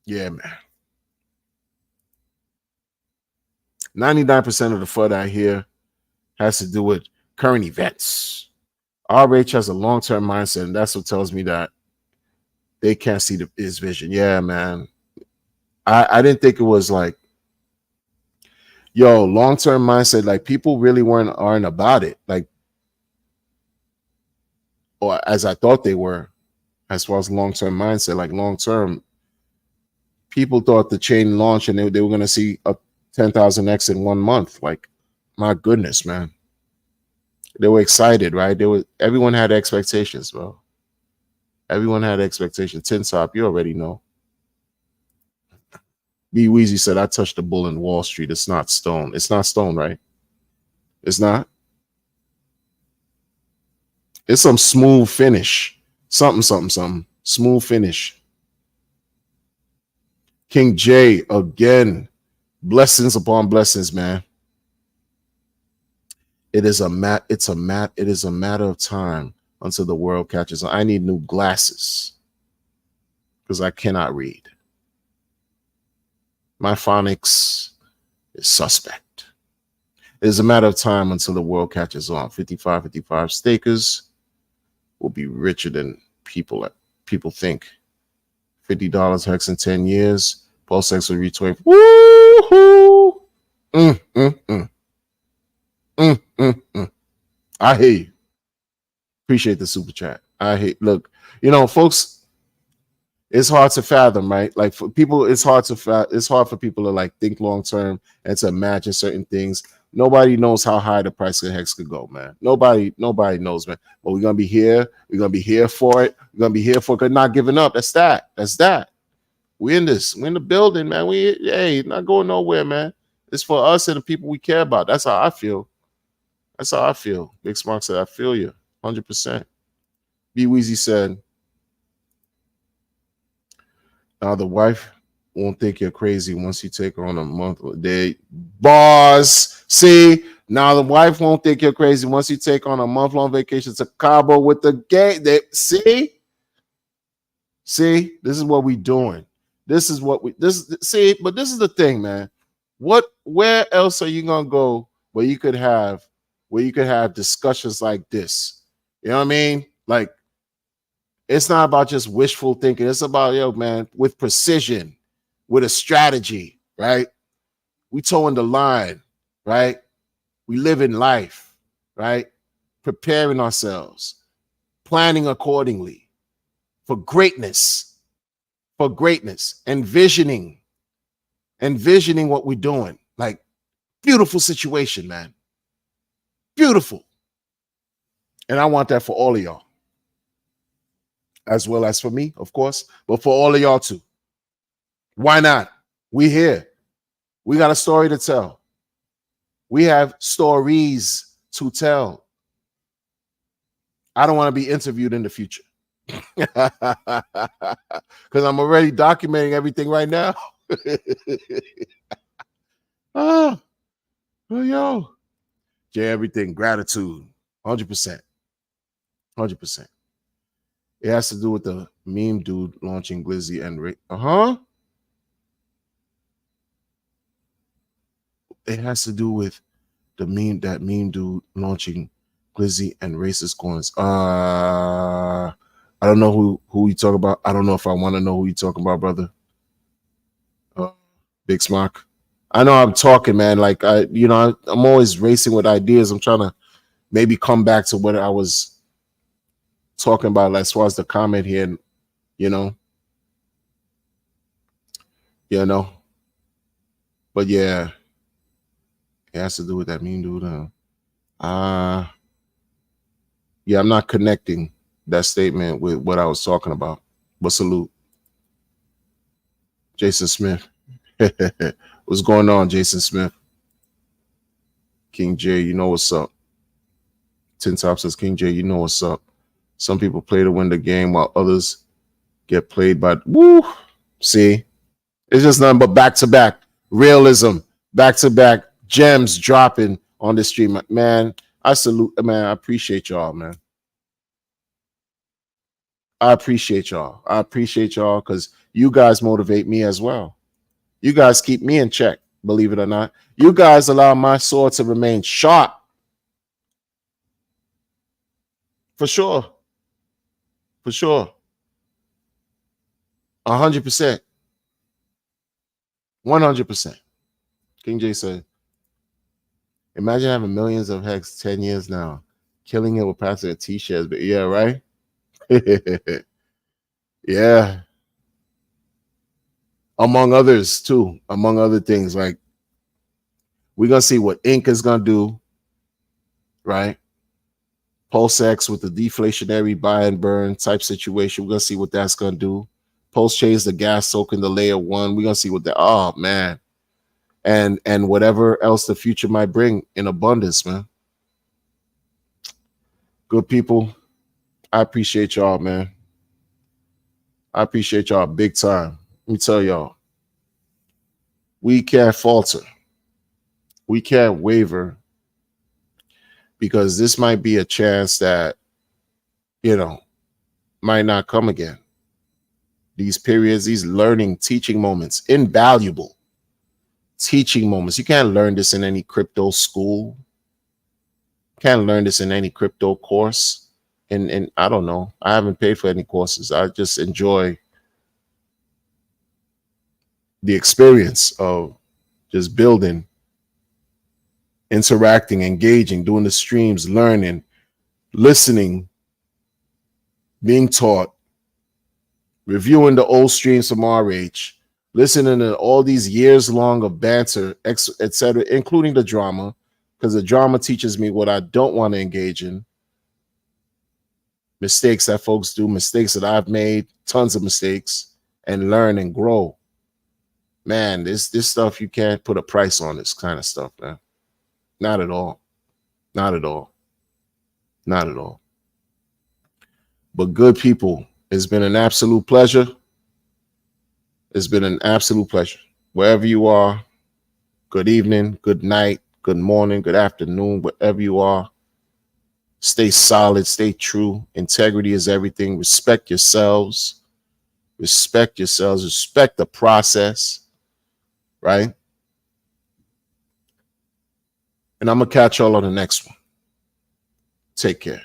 Yeah, man. 99% of the FUD I hear has to do with current events. RH has a long-term mindset, and that's what tells me that they can't see his vision. Yeah, man. I didn't think it was like, yo, long-term mindset, like people really aren't about it, like, or as I thought they were. As far as long-term mindset, like long-term, people thought the chain launched and they were going to see a 10,000x in 1 month. Like, my goodness, man. They were excited, right? Everyone had expectations, bro. Everyone had expectations. Tin Top, you already know. B Weezy said, I touched the bull in Wall Street. It's not stone. It's not stone, right? It's not. It's some smooth finish. Something. Smooth finish. King J again. Blessings upon blessings, man. It is a matter of time until the world catches on. I need new glasses because I cannot read. My phonics is suspect. It is a matter of time until the world catches on. 55 stakers will be richer than people think. $50 hex in 10 years. Pulse X will reach 20. Woohoo! I hear you. Appreciate the super chat. Look, folks, it's hard to fathom, right? Like for people, it's hard for people to like think long term and to imagine certain things. Nobody knows how high the price of hex could go, man. Nobody knows, man. But we're gonna be here. We're gonna be here for it. We're gonna be here for it. Not giving up. That's that. We're in this. We're in the building, man. Not going nowhere, man. It's for us and the people we care about. That's how I feel. Big Smock said, I feel you 100%. B Weezy said, now the wife won't think you're crazy once you take her on a monthly day. Bars. See, now the wife won't think you're crazy once you take on a month-long vacation to Cabo with the gay. See, this is what we doing. But this is the thing, man. Where else are you gonna go where you could have discussions like this? You know what I mean? Like, it's not about just wishful thinking. It's about, man, with precision, with a strategy, right? We towing the line, right? We live in life, right? Preparing ourselves, planning accordingly for greatness, envisioning what we're doing. Like, beautiful situation, man. Beautiful. And I want that for all of y'all. As well as for me, of course, but for all of y'all too. Why not? We here. We got a story to tell. We have stories to tell. I don't want to be interviewed in the future because I'm already documenting everything right now. Yo. Jay, everything. Gratitude. 100%. 100%. It has to do with the meme dude launching Glizzy and Ray. It has to do with that meme dude launching Glizzy and racist coins. I don't know who you talk about. I don't know if I want to know who you talking about, brother. Big Smock. I know I'm talking, man. Like I'm always racing with ideas. I'm trying to maybe come back to what I was talking about as far as the comment here, but yeah, it has to do with that meme dude. Yeah, I'm not connecting that statement with what I was talking about, but salute. Jason Smith. What's going on, Jason Smith? King J, you know what's up. Tin Top says, King J, you know what's up. Some people play to win the game while others get played by. Woo! See? It's just nothing but back-to-back realism, back-to-back gems dropping on the stream. Man, I salute, man. I appreciate y'all, man. I appreciate y'all because you guys motivate me as well. You guys keep me in check, believe it or not. You guys allow my sword to remain sharp. For sure. 100%. 100%. King J said, imagine having millions of hex 10 years now, killing it with passing a T-shirts. But yeah, right? Yeah. Among others, too. Among other things, like, we're going to see what Ink is going to do, right? Pulse X with the deflationary buy and burn type situation. We're going to see what that's going to do. Pulse Chase, the gas soaking the layer one. We're going to see what that, oh, man. And whatever else the future might bring in abundance, man. Good people, I appreciate y'all, man. I appreciate y'all big time. Let me tell y'all, we can't falter. We can't waver, because this might be a chance that, might not come again. These periods, these learning, teaching moments, invaluable teaching moments. You can't learn this in any crypto school. Can't learn this in any crypto course. And I don't know. I haven't paid for any courses. I just enjoy the experience of just building, interacting, engaging, doing the streams, learning, listening, being taught, reviewing the old streams from RH, listening to all these years long of banter, etc., including the drama, because the drama teaches me what I don't want to engage in. Mistakes that folks do, mistakes that I've made, tons of mistakes, and learn and grow. Man, this stuff, you can't put a price on this kind of stuff, man. Not at all. Not at all. Not at all. But good people, it's been an absolute pleasure. It's been an absolute pleasure. Wherever you are, good evening, good night, good morning, good afternoon, wherever you are. Stay solid, stay true. Integrity is everything. Respect yourselves. Respect yourselves. Respect the process. Right? And I'm going to catch y'all on the next one. Take care.